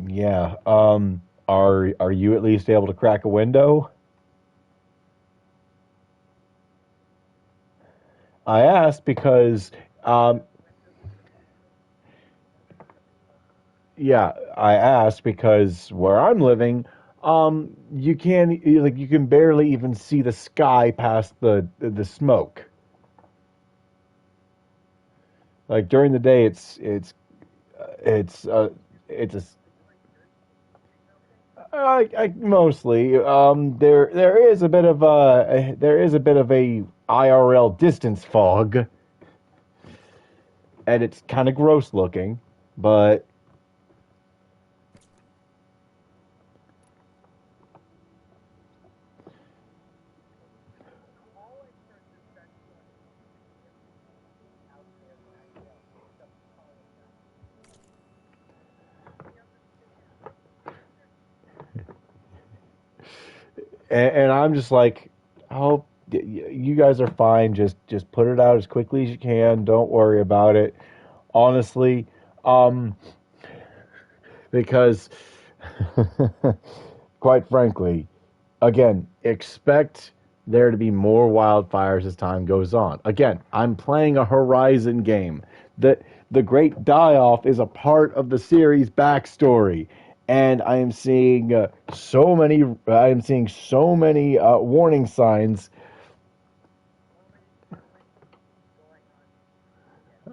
Yeah. Are you at least able to crack a window? I asked because yeah, I asked because where I'm living, you can barely even see the sky past the smoke. Like during the day, it's a mostly there is a bit of a IRL distance fog, and it's kind of gross looking, but and I'm just like, oh, you guys are fine. Just put it out as quickly as you can. Don't worry about it. Honestly, because quite frankly, again, expect there to be more wildfires as time goes on. Again, I'm playing a Horizon game. The Great Die-Off is a part of the series backstory, and I am seeing so many warning signs.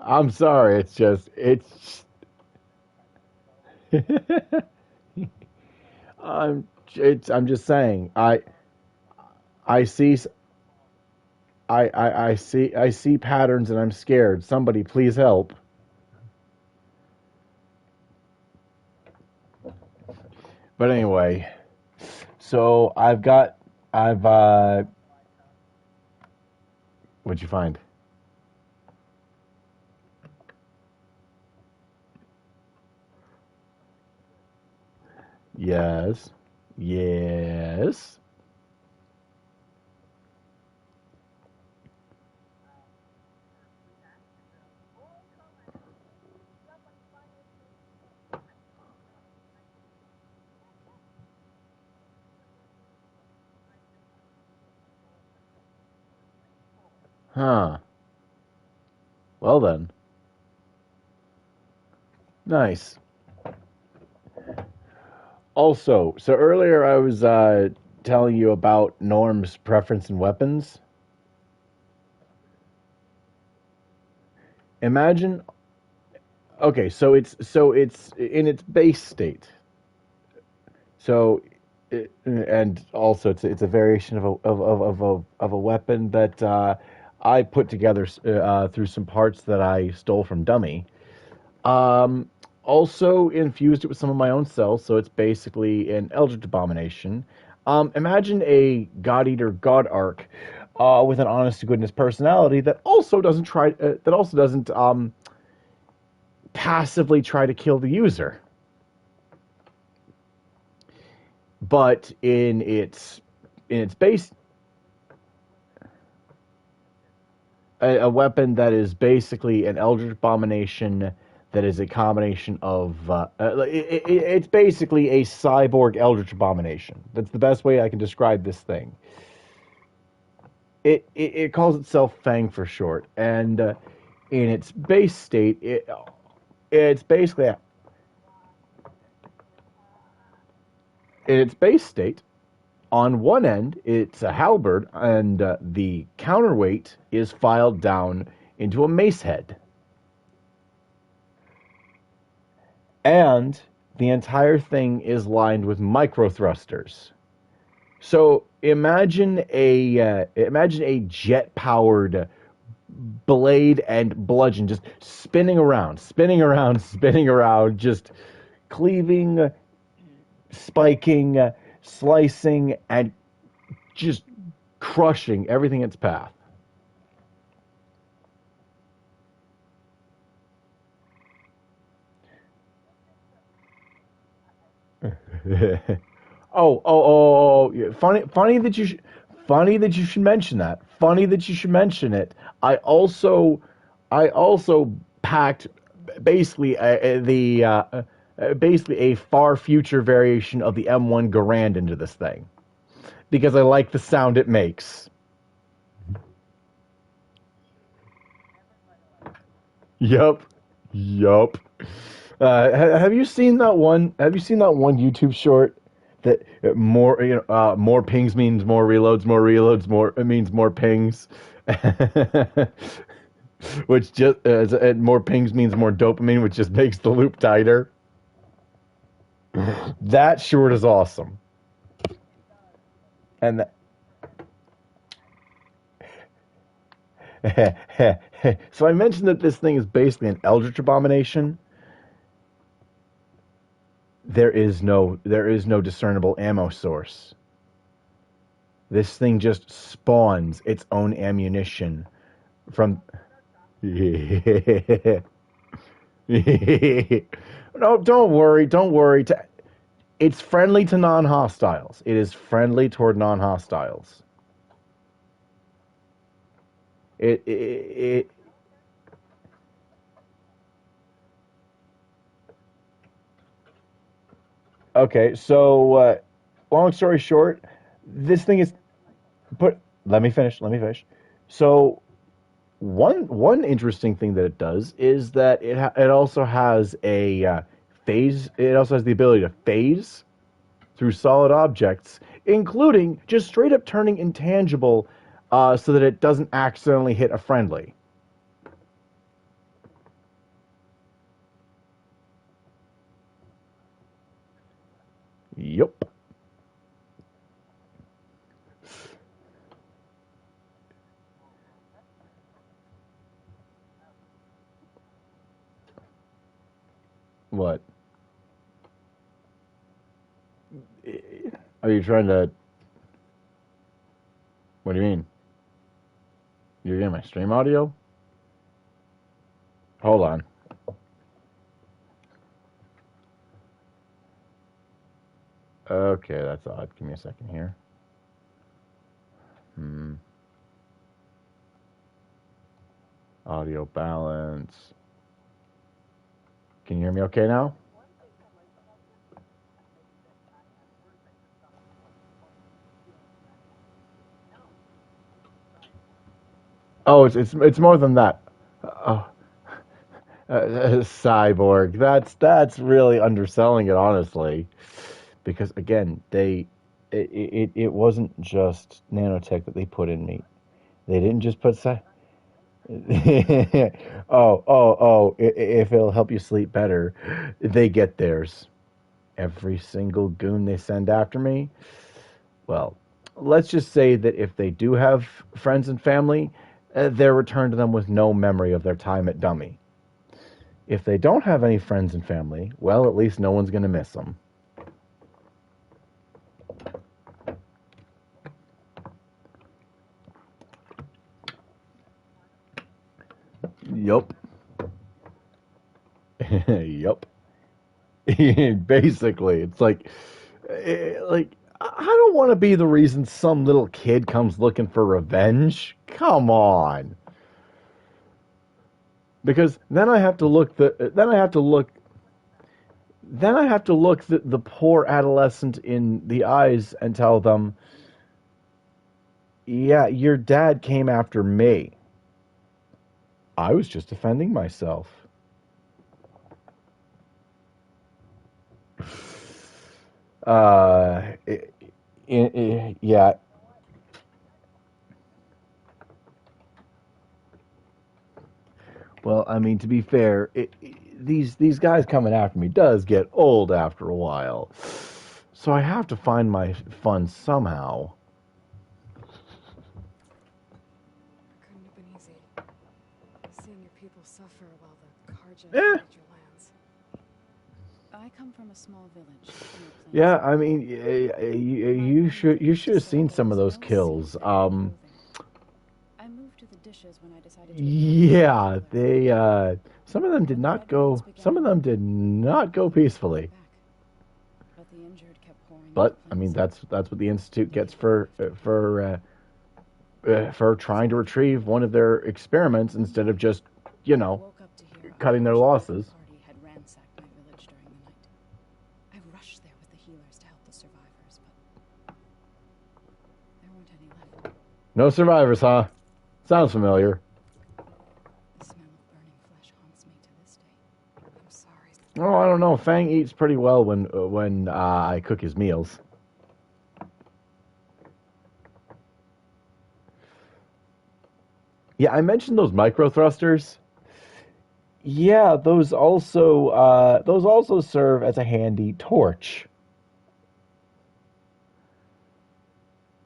I'm sorry, I'm just saying. I see I see patterns and I'm scared. Somebody please help. But anyway, so what'd you find? Yes. Yes. Huh. Well then. Nice. Also, so earlier I was telling you about Norm's preference in weapons. Imagine, okay, so it's in its base state. So, and also it's a variation of a weapon that I put together through some parts that I stole from Dummy. Um, Also infused it with some of my own cells, so it's basically an Eldritch Abomination. Imagine a God Eater God Arc with an honest to goodness personality that also doesn't passively try to kill the user, but in its base, a weapon that is basically an Eldritch Abomination that is a combination of it's basically a cyborg Eldritch Abomination. That's the best way I can describe this thing. It calls itself Fang for short, and in its base state, it's basically in its base state. On one end, it's a halberd, and the counterweight is filed down into a mace head. And the entire thing is lined with micro thrusters. So imagine a jet powered blade and bludgeon just spinning around, spinning around, just cleaving, spiking, slicing, and just crushing everything in its path. Oh! Funny that you should mention that. Funny that you should mention it. I also packed basically basically a far future variation of the M1 Garand into this thing because I like the sound it makes. Yup. Have you seen that one? Have you seen that one YouTube short that more pings means more reloads, more reloads, more it means more pings, which just more pings means more dopamine, which just makes the loop tighter. That short is awesome, and so I mentioned that this thing is basically an Eldritch Abomination. There is no discernible ammo source. This thing just spawns its own ammunition from. No, don't worry. It's friendly to non-hostiles. It is friendly toward non-hostiles. It Okay, so long story short, this thing is but let me finish. Let me finish. So one interesting thing that it does is that it also has a phase. It also has the ability to phase through solid objects, including just straight up turning intangible, so that it doesn't accidentally hit a friendly. Yup. What? Are you trying to... What do you mean? You're getting my stream audio? Hold on. Okay, that's odd. Give me a second here. Audio balance. Can you hear me okay now? Oh, it's more than that. Oh, cyborg. That's really underselling it, honestly, because again, it wasn't just nanotech that they put in me. They didn't just put if it'll help you sleep better, they get theirs. Every single goon they send after me. Well, let's just say that if they do have friends and family, they're returned to them with no memory of their time at Dummy. If they don't have any friends and family, well, at least no one's going to miss them. Yup. Yup. Basically, it's like I don't want to be the reason some little kid comes looking for revenge. Come on. Because then I have to look the poor adolescent in the eyes and tell them, yeah, your dad came after me. I was just defending myself. Yeah. Well, I mean, to be fair, these guys coming after me does get old after a while. So I have to find my fun somehow. Couldn't have been easy. Seeing your people suffer while the Carja your lands. I come from a small village. Yeah, I mean, you should have seen some of those kills. I moved to the dishes when I decided to Yeah, they some of them did not go peacefully. But the injured kept pouring. But I mean, that's what the Institute gets for trying to retrieve one of their experiments instead of just, cutting their losses. Had ransacked my village during the night. I rushed there with the healers to help the survivors, but there weren't any left. No survivors, huh? Sounds familiar. The smell of burning flesh haunts me to this day. I'm sorry. Oh, I don't know. Fang eats pretty well when I cook his meals. Yeah, I mentioned those micro thrusters. Yeah, those also serve as a handy torch.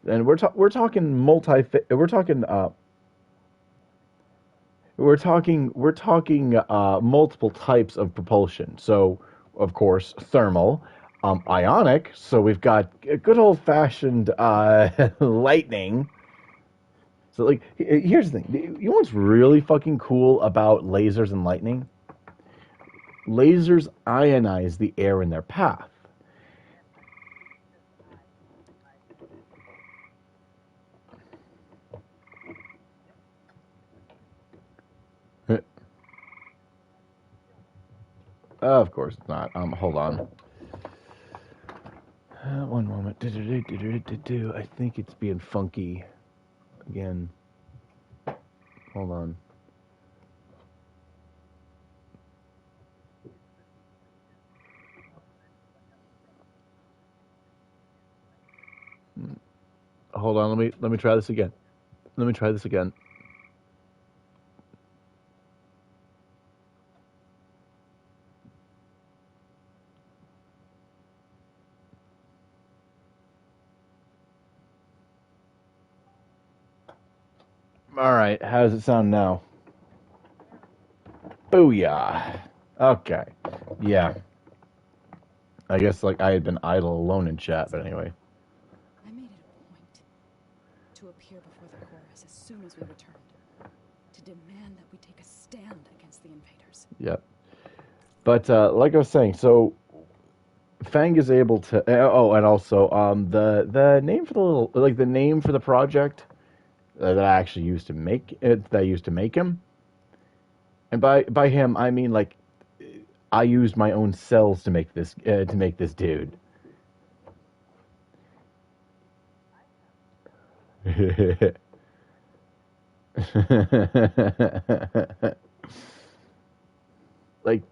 And we're talking multiple types of propulsion. So, of course, thermal, ionic. So we've got a good old fashioned lightning. So, like, here's the thing. You know what's really fucking cool about lasers and lightning? Lasers ionize the air in their path, Of course it's not. Hold on. One moment. I think it's being funky again. Hold on. Hold on. Let me try this again. Let me try this again. All right, how does it sound now? Booyah. Okay. Yeah. I guess like I had been idle alone in chat, but anyway. I made it a point to appear before the chorus as soon as we returned, to demand that we take a stand against the invaders. Yep. But like I was saying, so Fang is able to. Oh, and also the name for the little the name for the project that I actually used to make it. That I used to make him. And by him, I mean like I used my own cells to make this dude. Like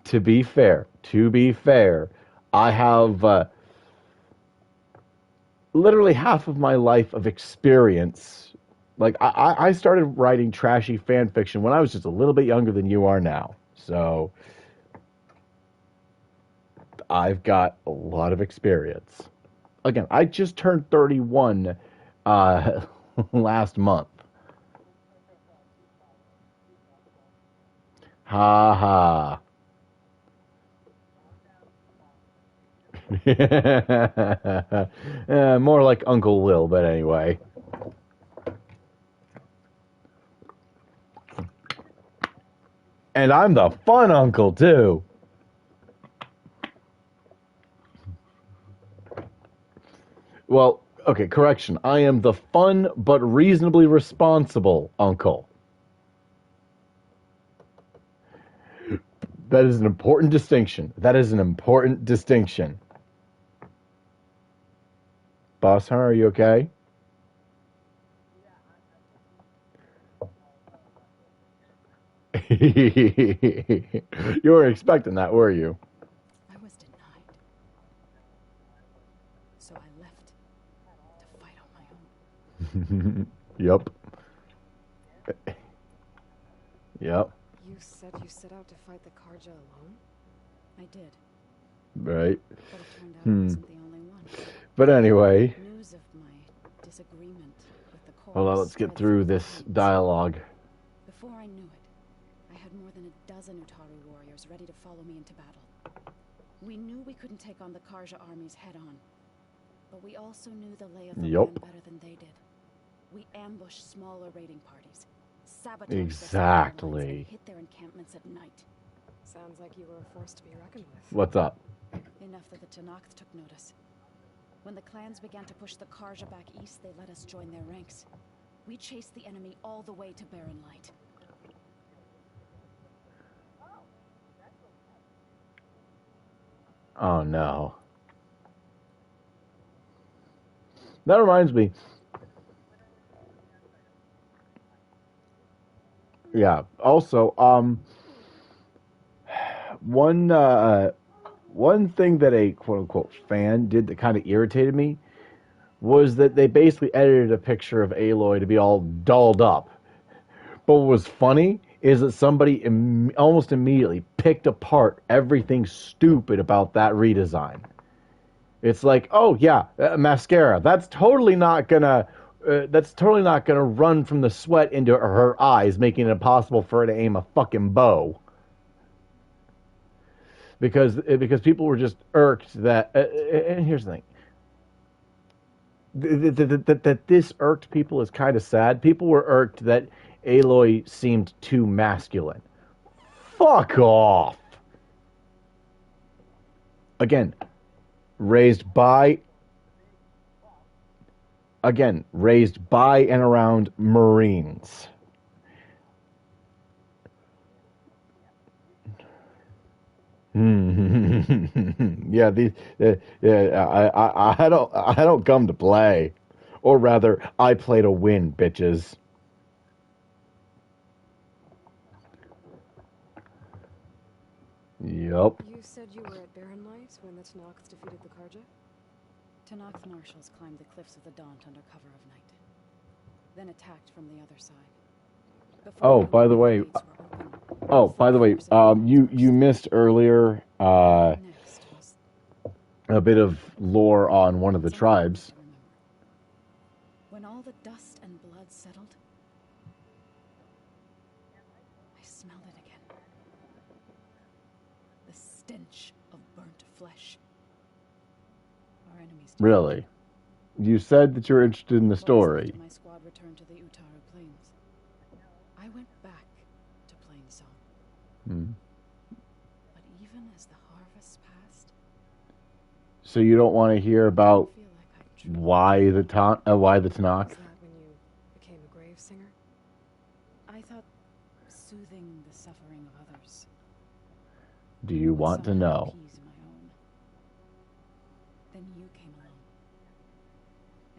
to be fair, I have literally half of my life of experience. Like I started writing trashy fan fiction when I was just a little bit younger than you are now. So I've got a lot of experience. Again, I just turned 31 last month. Ha ha. More like Uncle Will, but anyway. And I'm the fun uncle, too. Well, okay, correction. I am the fun but reasonably responsible uncle. That is an important distinction. That is an important distinction. Boss Hunter, are you okay? You weren't expecting that, were you? I was denied. So I left to fight on my own. Yep. Yep. You said you set out to fight the Karja alone? I did. Right. But it turned out I wasn't the only one. But anyway. News of my disagreement with the chorus. Well, let's get through this dialogue. Before I knew it, I had more than a dozen Utaru warriors ready to follow me into battle. We knew we couldn't take on the Karja armies head on, but we also knew the lay of the land better than they did. We ambushed smaller raiding parties, sabotaged exactly. and hit their encampments at night. Sounds like you were a force to be reckoned with. What's up? Enough that the Tenakth took notice. When the clans began to push the Karja back east, they let us join their ranks. We chased the enemy all the way to Barren Light. Oh no. That reminds me. Yeah. Also, one thing that a quote-unquote fan did that kind of irritated me was that they basically edited a picture of Aloy to be all dolled up. But what was funny is that somebody almost immediately picked apart everything stupid about that redesign. It's like, oh yeah, mascara. That's totally not gonna run from the sweat into her eyes, making it impossible for her to aim a fucking bow. Because people were just irked that. And here's the thing: that this irked people is kind of sad. People were irked that Aloy seemed too masculine. Fuck off. Again, raised by and around Marines. Yeah, I don't come to play, or rather, I play to win, bitches. Yup. You said you were at Barren Light when the Tanox defeated the Karja? Tanox marshals climbed the cliffs of the Daunt under cover of night, then attacked from the other side. Oh, by the way, you missed earlier a bit of lore on one of the tribes. When all the dust and blood settled, I smelled it again. The stench of burnt flesh. Our enemies. Really? You said that you're interested in the story. My squad returned to the Utaru Plains. I went back to Plainsong. But even as the harvest passed, so you don't want to hear about why the Tanakh? Was that when you became a grave singer? I thought soothing the suffering of others. Do you want to know? Then you came along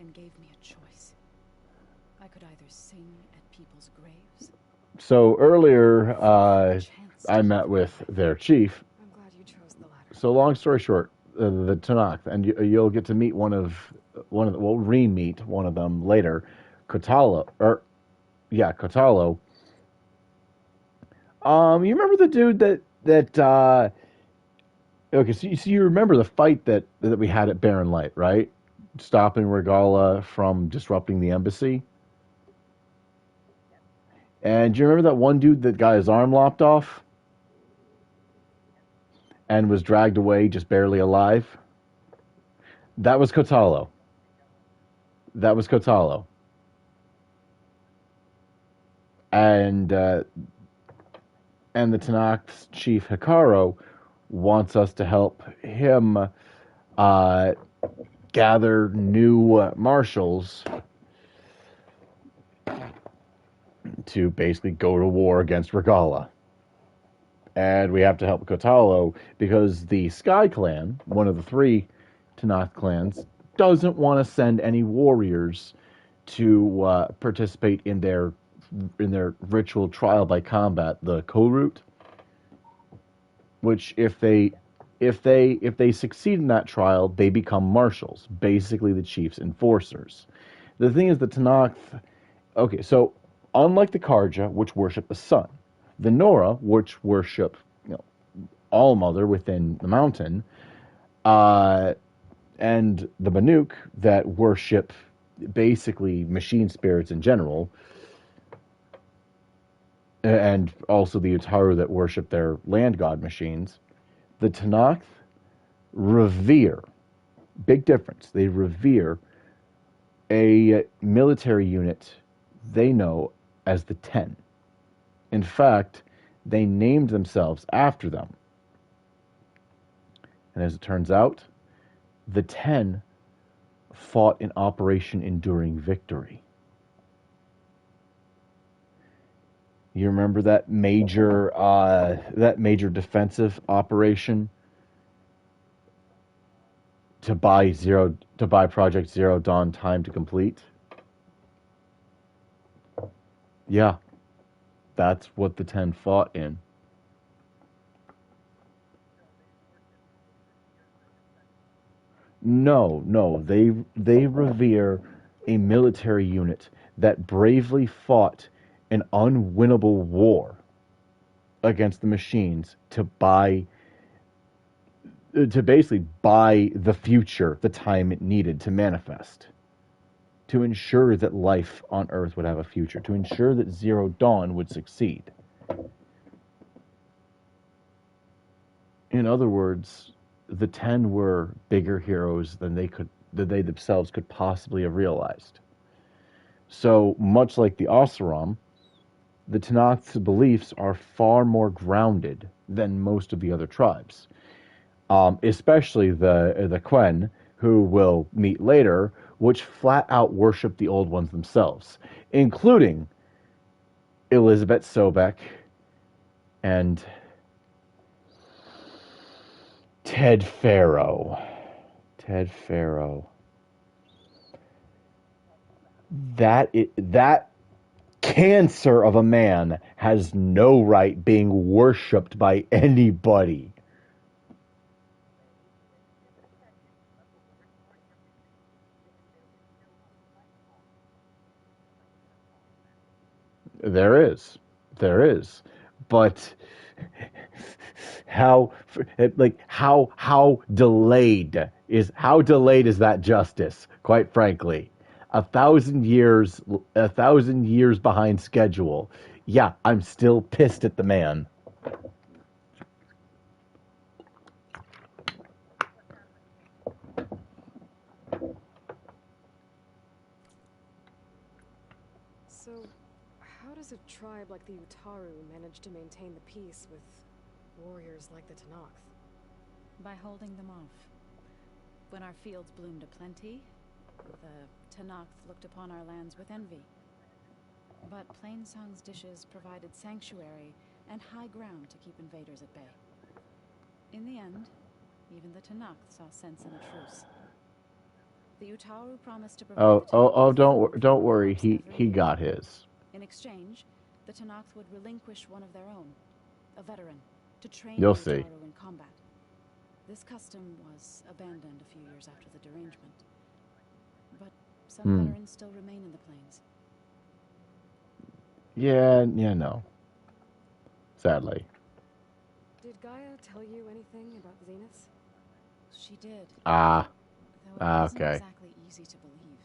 and gave me a choice. I could either sing at people's graves. So earlier, I met with their chief. I'm glad you chose the latter. So long story short, the Tanakh, and you'll get to meet we'll re-meet one of them later, Kotalo. Kotalo. You remember the dude that okay, so you remember the fight that we had at Barren Light, right? Stopping Regala from disrupting the embassy. And do you remember that one dude that got his arm lopped off and was dragged away just barely alive? That was Kotalo. And the Tanakh's chief Hikaru wants us to help him gather new marshals to basically go to war against Regala. And we have to help Kotalo because the Sky Clan, one of the three Tanakh clans, doesn't want to send any warriors to participate in their ritual trial by combat, the Korut. Which, if they succeed in that trial, they become marshals, basically the chief's enforcers. The thing is, the Tanakh. Okay, so unlike the Karja, which worship the sun, the Nora, which worship All Mother within the mountain, and the Banuk that worship basically machine spirits in general, and also the Utaru that worship their land god machines, the Tanakh revere, big difference, they revere a military unit they know as the Ten. In fact, they named themselves after them. And as it turns out, the Ten fought in Operation Enduring Victory. You remember that major defensive operation to buy Project Zero Dawn time to complete? Yeah, that's what the Ten fought in. No, they revere a military unit that bravely fought an unwinnable war against the machines to basically buy the future, the time it needed to manifest, to ensure that life on Earth would have a future, to ensure that Zero Dawn would succeed. In other words, the Ten were bigger heroes than they could they themselves could possibly have realized. So, much like the Oseram, the Tanakh's beliefs are far more grounded than most of the other tribes. Especially the Quen, who we'll meet later, which flat out worship the Old Ones themselves, including Elizabeth Sobek and Ted Faro. Ted Faro. That cancer of a man has no right being worshipped by anybody. There is, but how delayed is that justice? Quite frankly, 1,000 years behind schedule. Yeah, I'm still pissed at the man. So, how does a tribe like the Utaru manage to maintain the peace with warriors like the Tanakh? By holding them off. When our fields bloomed aplenty, the Tanakh looked upon our lands with envy. But Plainsong's dishes provided sanctuary and high ground to keep invaders at bay. In the end, even the Tanakh saw sense in a truce. The Utaru promised to provide don't worry, he got his. In exchange, the Tanakh would relinquish one of their own, a veteran, to train You'll the see. Utaru in combat. This custom was abandoned a few years after the derangement. But some veterans still remain in the plains. Yeah, no. Sadly. Did Gaia tell you anything about Zenith? She did. Ah. Though it wasn't Okay. exactly easy to believe.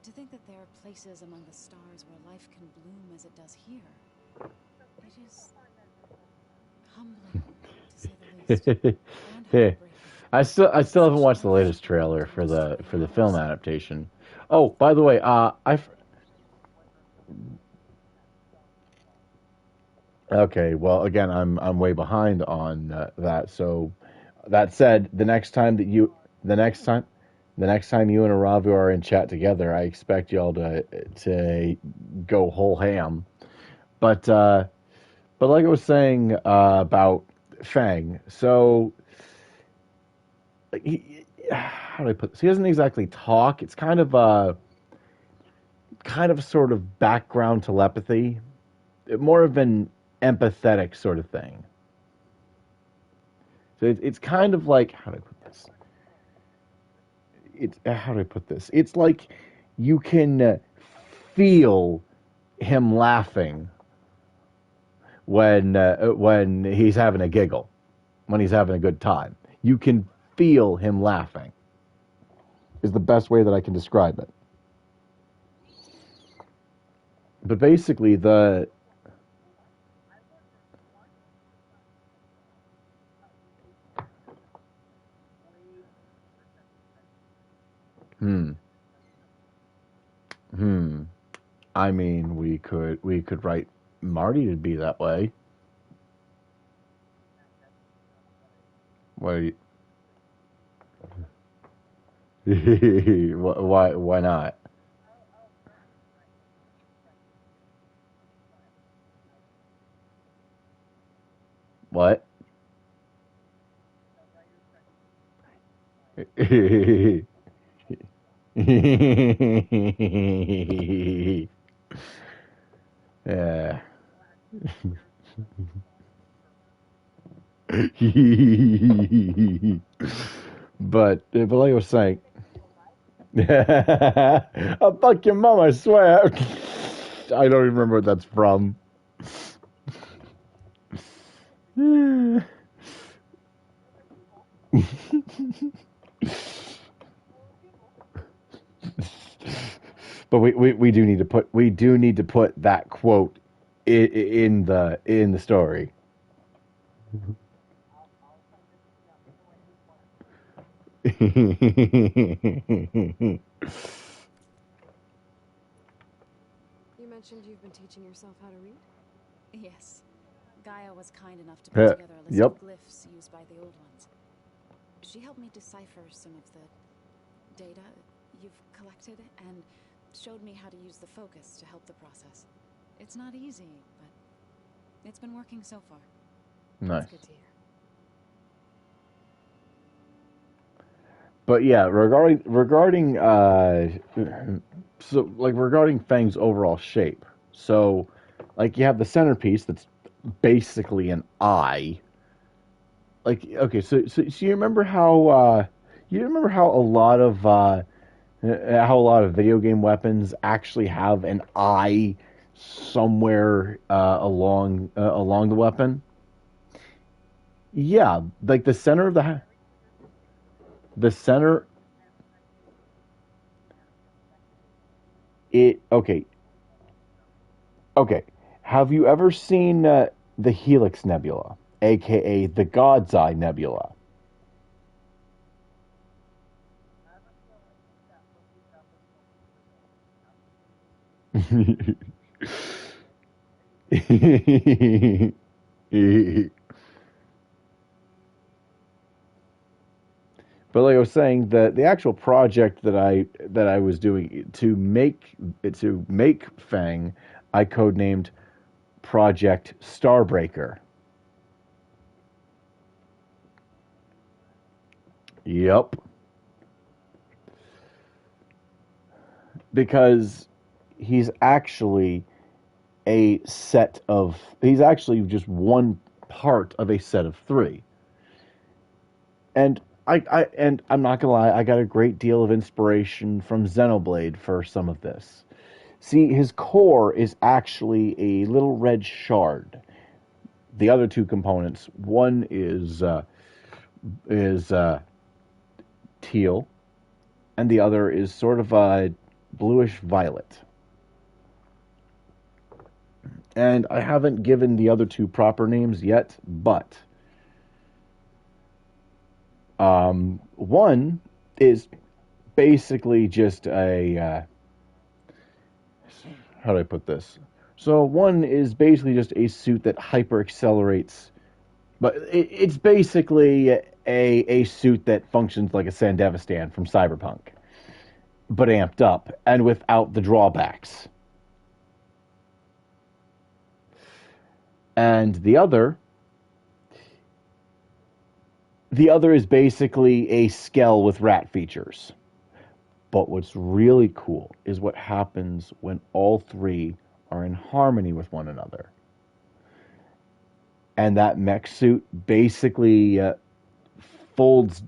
To think that there are places among the stars where life can bloom as it does here. It is humbling, to say the least. And heartbreaking. I still haven't watched the latest trailer for the film adaptation. Oh, by the way, okay, well, again, I'm way behind on that. So, that said, the next time you and Aravu are in chat together, I expect y'all to go whole ham. But like I was saying about Fang, so how do I put this? He doesn't exactly talk. It's kind of sort of background telepathy, more of an empathetic sort of thing. So it's kind of like, how do I put this? It's like you can feel him laughing when he's having a giggle, when he's having a good time. You can feel him laughing. Is the best way that I can describe it. But basically, I mean, we could write Marty to be that way. Why? Why not? What? Yeah. but like I was saying, I'll fuck your mom, I swear. I don't even remember what that's from. But we do need to put that quote in the story. You mentioned you've been teaching yourself how to read? Yes. Gaia was kind enough to put together a list Yep. of glyphs used by the old ones. She helped me decipher some of the data you've collected and showed me how to use the focus to help the process. It's not easy, but it's been working so far. Nice. That's good to hear. But yeah, regarding regarding Fang's overall shape. So, like, you have the centerpiece that's basically an eye. Like, okay, so you remember how a lot of video game weapons actually have an eye somewhere along the weapon? Yeah, like the center of the center. Okay. Have you ever seen the Helix Nebula, aka the God's Eye Nebula? But like I was saying, the actual project that I was doing to make Fang, I codenamed Project Starbreaker. Yep. Because he's actually he's actually just one part of a set of three. And I'm not gonna lie, I got a great deal of inspiration from Xenoblade for some of this. See, his core is actually a little red shard. The other two components, one is teal, and the other is sort of a bluish violet. And I haven't given the other two proper names yet, but one is basically just a how do I put this? So one is basically just a suit that hyper accelerates, but it's basically a suit that functions like a Sandevistan from Cyberpunk, but amped up and without the drawbacks. And the other is basically a Skell with rat features. But what's really cool is what happens when all three are in harmony with one another. And that mech suit basically folds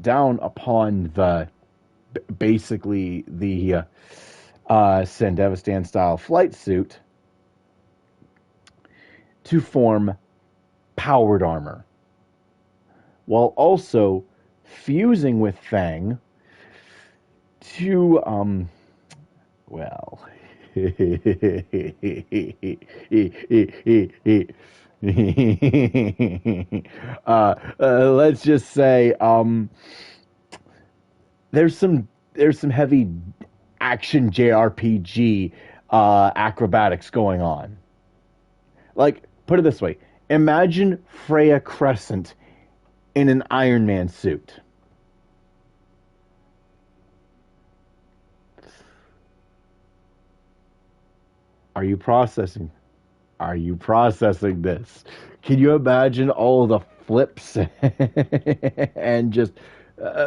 down upon the Sandevistan style flight suit to form powered armor, while also fusing with Fang to let's just say there's some heavy action JRPG acrobatics going on. Like, put it this way, imagine Freya Crescent in an Iron Man suit. Are you processing this? Can you imagine all the flips and just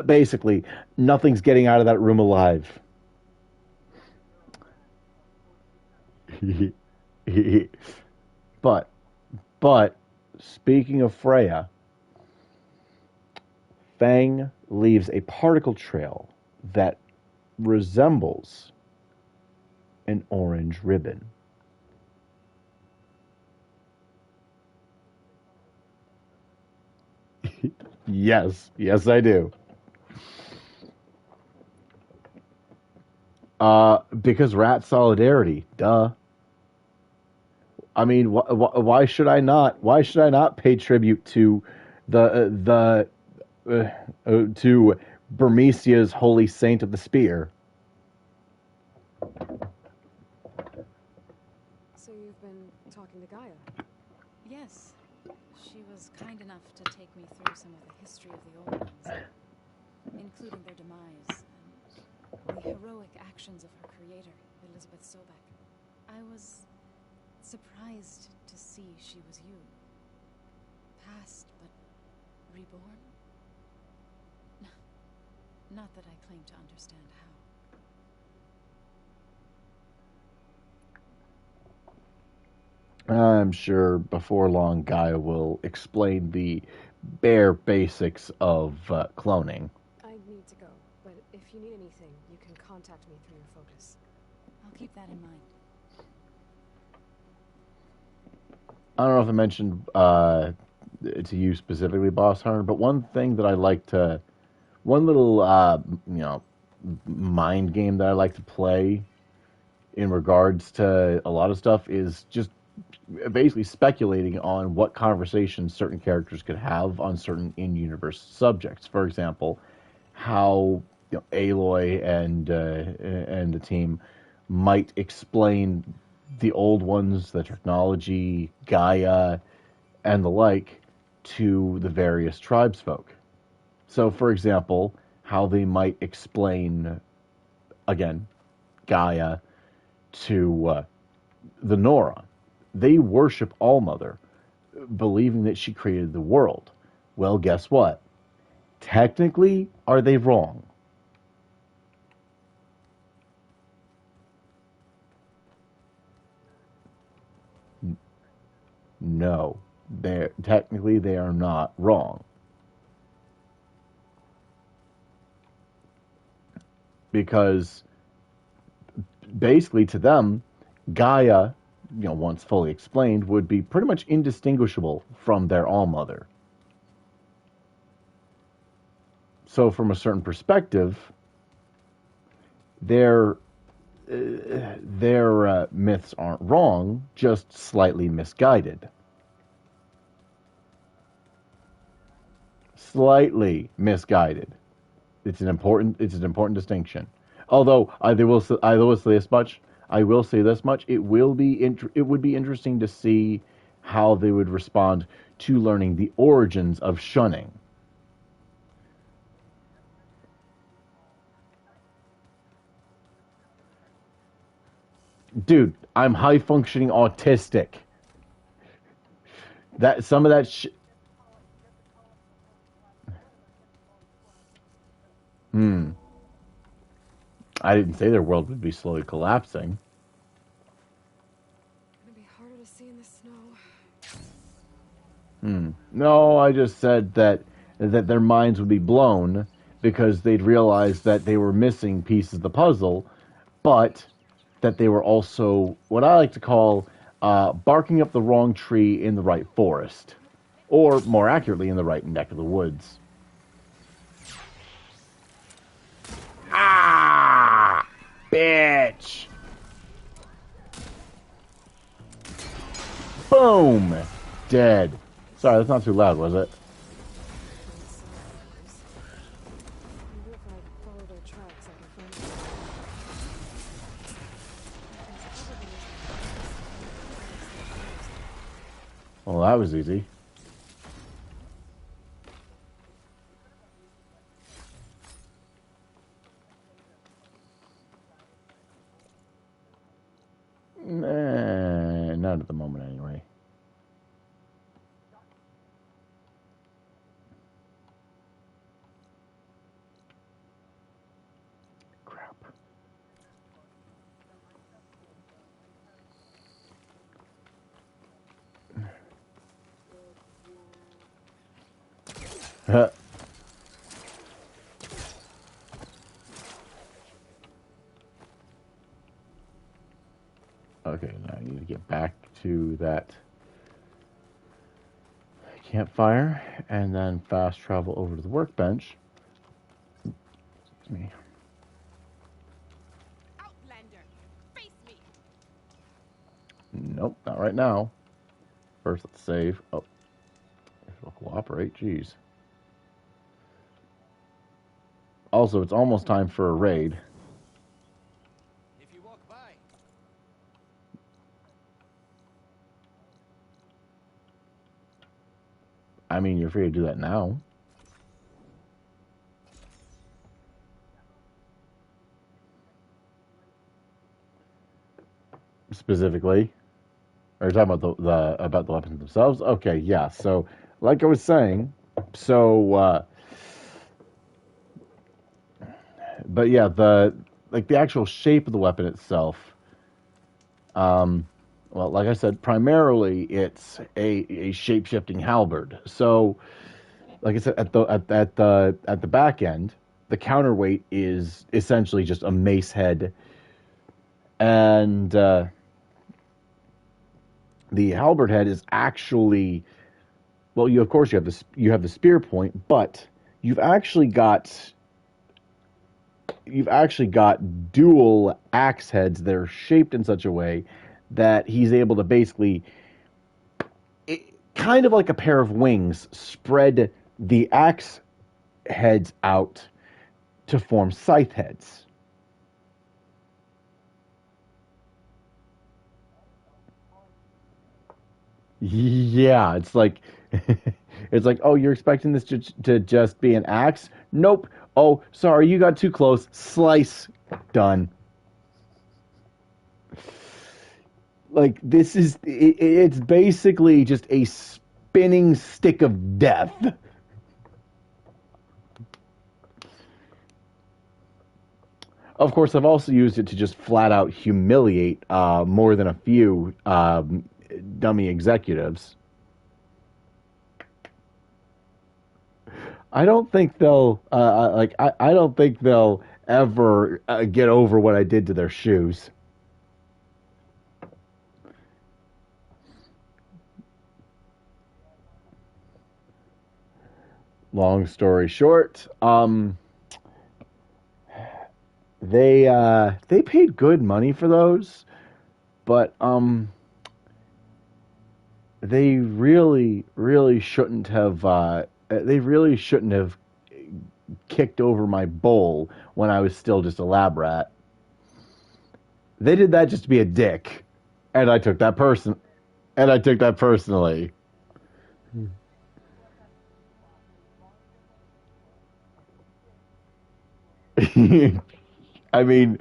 basically nothing's getting out of that room alive? But speaking of Freya, Fang leaves a particle trail that resembles an orange ribbon. Yes, I do. Because rat solidarity, duh. I mean, why should I not? Why should I not pay tribute to the to Burmesia's holy saint of the spear. So you've been talking to Gaia? Yes. She was kind enough to take me through some of the history of the old ones, including their demise and the heroic actions of her creator, Elizabeth Sobek. I was surprised to see she was you. Past, but reborn? Not that I claim to understand how. I'm sure before long Gaia will explain the bare basics of cloning. I need to go, but if you need anything, you can contact me through your focus. I'll keep that in mind. I don't know if I mentioned to you specifically, Boss Hunter, but one thing that I like to, one little, mind game that I like to play in regards to a lot of stuff is just basically speculating on what conversations certain characters could have on certain in-universe subjects. For example, how Aloy and the team might explain the old ones, the technology, Gaia, and the like to the various tribesfolk. So, for example, how they might explain, again, Gaia to the Nora. They worship Allmother, believing that she created the world. Well, guess what? Technically, are they wrong? No. Technically, they are not wrong. Because basically to them, Gaia, once fully explained, would be pretty much indistinguishable from their Allmother. So from a certain perspective, their myths aren't wrong, just slightly misguided. Slightly misguided. It's an important distinction. Although I will say this much. I will say this much. It would be interesting to see how they would respond to learning the origins of shunning. Dude, I'm high functioning autistic. That some of that shit. I didn't say their world would be slowly collapsing. Gonna be harder to see in the snow. No, I just said that their minds would be blown because they'd realize that they were missing pieces of the puzzle, but that they were also what I like to call barking up the wrong tree in the right forest, or more accurately, in the right neck of the woods. Ah, bitch! Boom! Dead. Sorry, that's not too loud, was it? Well, that was easy. Not at the moment, anyway. Crap. Okay, now I need to get back to that campfire and then fast travel over to the workbench. Excuse me. Outlander, face me. Nope, not right now. First, let's save. Oh, if it'll cooperate, jeez. Also, it's almost time for a raid. If you walk by. I mean, you're free to do that now. Specifically, are you talking about the weapons themselves? Okay, yeah. So, like I was saying, but yeah, the actual shape of the weapon itself. Well, like I said, primarily it's a shape shifting halberd. So, like I said, at the back end, the counterweight is essentially just a mace head, and the halberd head is actually, well, you have the spear point, but you've actually got dual axe heads that are shaped in such a way that he's able to basically, kind of like a pair of wings, spread the axe heads out to form scythe heads. Yeah, it's like it's like, oh, you're expecting this to just be an axe? Nope. Oh, sorry, you got too close. Slice. Done. Like, this is it's basically just a spinning stick of death. Of course, I've also used it to just flat out humiliate more than a few dummy executives. I don't think they'll I don't think they'll ever get over what I did to their shoes. Long story short, they paid good money for those, but they really shouldn't have kicked over my bowl when I was still just a lab rat. They did that just to be a dick, and I took that personally. I mean,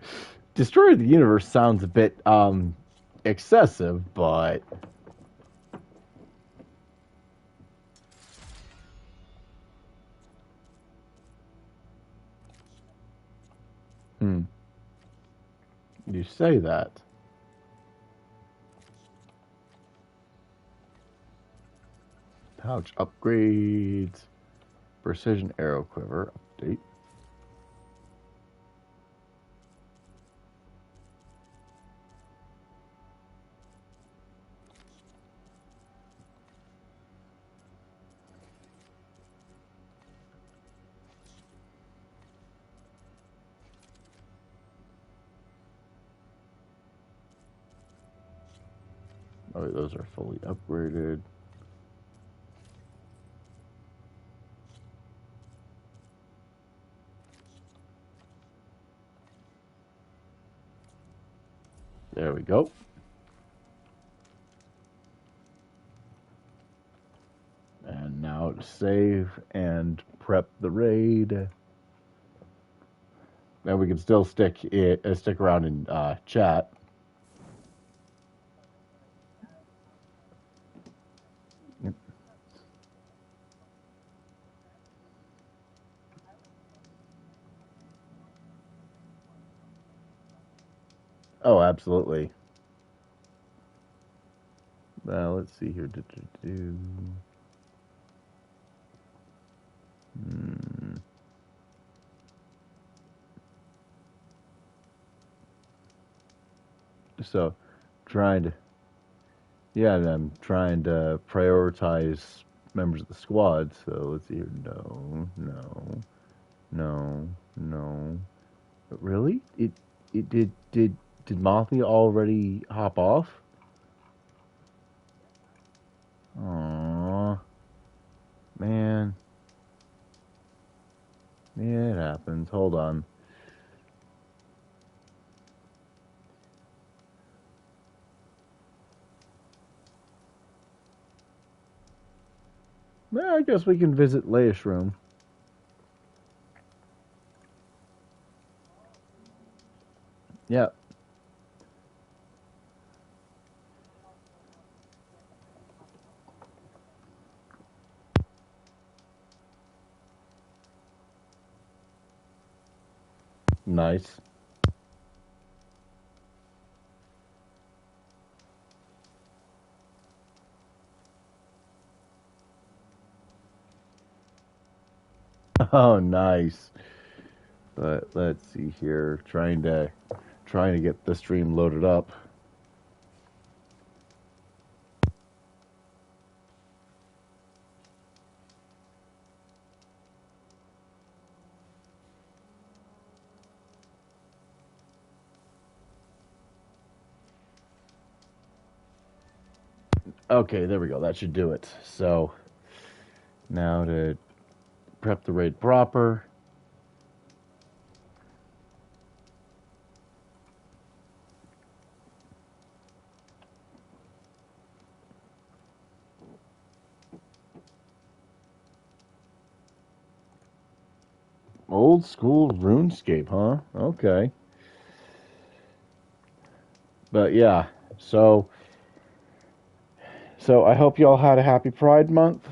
destroy the universe sounds a bit excessive, but you say that. Pouch upgrades, precision arrow quiver update. Oh, those are fully upgraded. There we go. And now to save and prep the raid. Now we can still stick around in chat. Oh, absolutely. Let's see here. So, I'm trying to prioritize members of the squad. So let's see here. No. But really? Did Mothly already hop off? Aww, man. Yeah, it happens. Hold on. Well, I guess we can visit Leia's room. Yep. Nice. Oh, nice. But let's see here. Trying to get the stream loaded up. Okay, there we go. That should do it. So now to prep the raid proper. Old school RuneScape, huh? Okay. But yeah, so I hope you all had a happy Pride Month.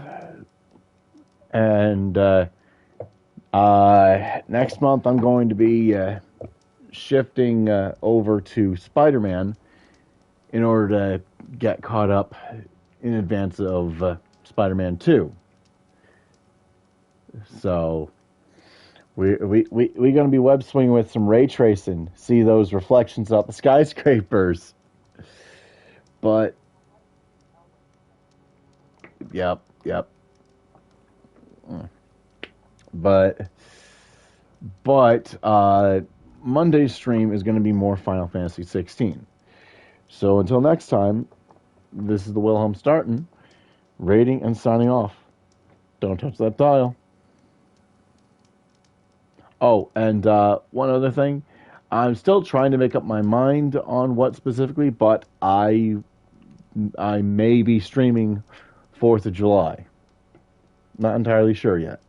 And next month I'm going to be shifting over to Spider-Man in order to get caught up in advance of Spider-Man 2. So we're going to be web swinging with some ray tracing, see those reflections out the skyscrapers. But yep. But Monday's stream is going to be more Final Fantasy 16. So until next time, this is the Wilhelm Starton, rating and signing off. Don't touch that dial. Oh, and one other thing. I'm still trying to make up my mind on what specifically, but I may be streaming 4th of July. Not entirely sure yet.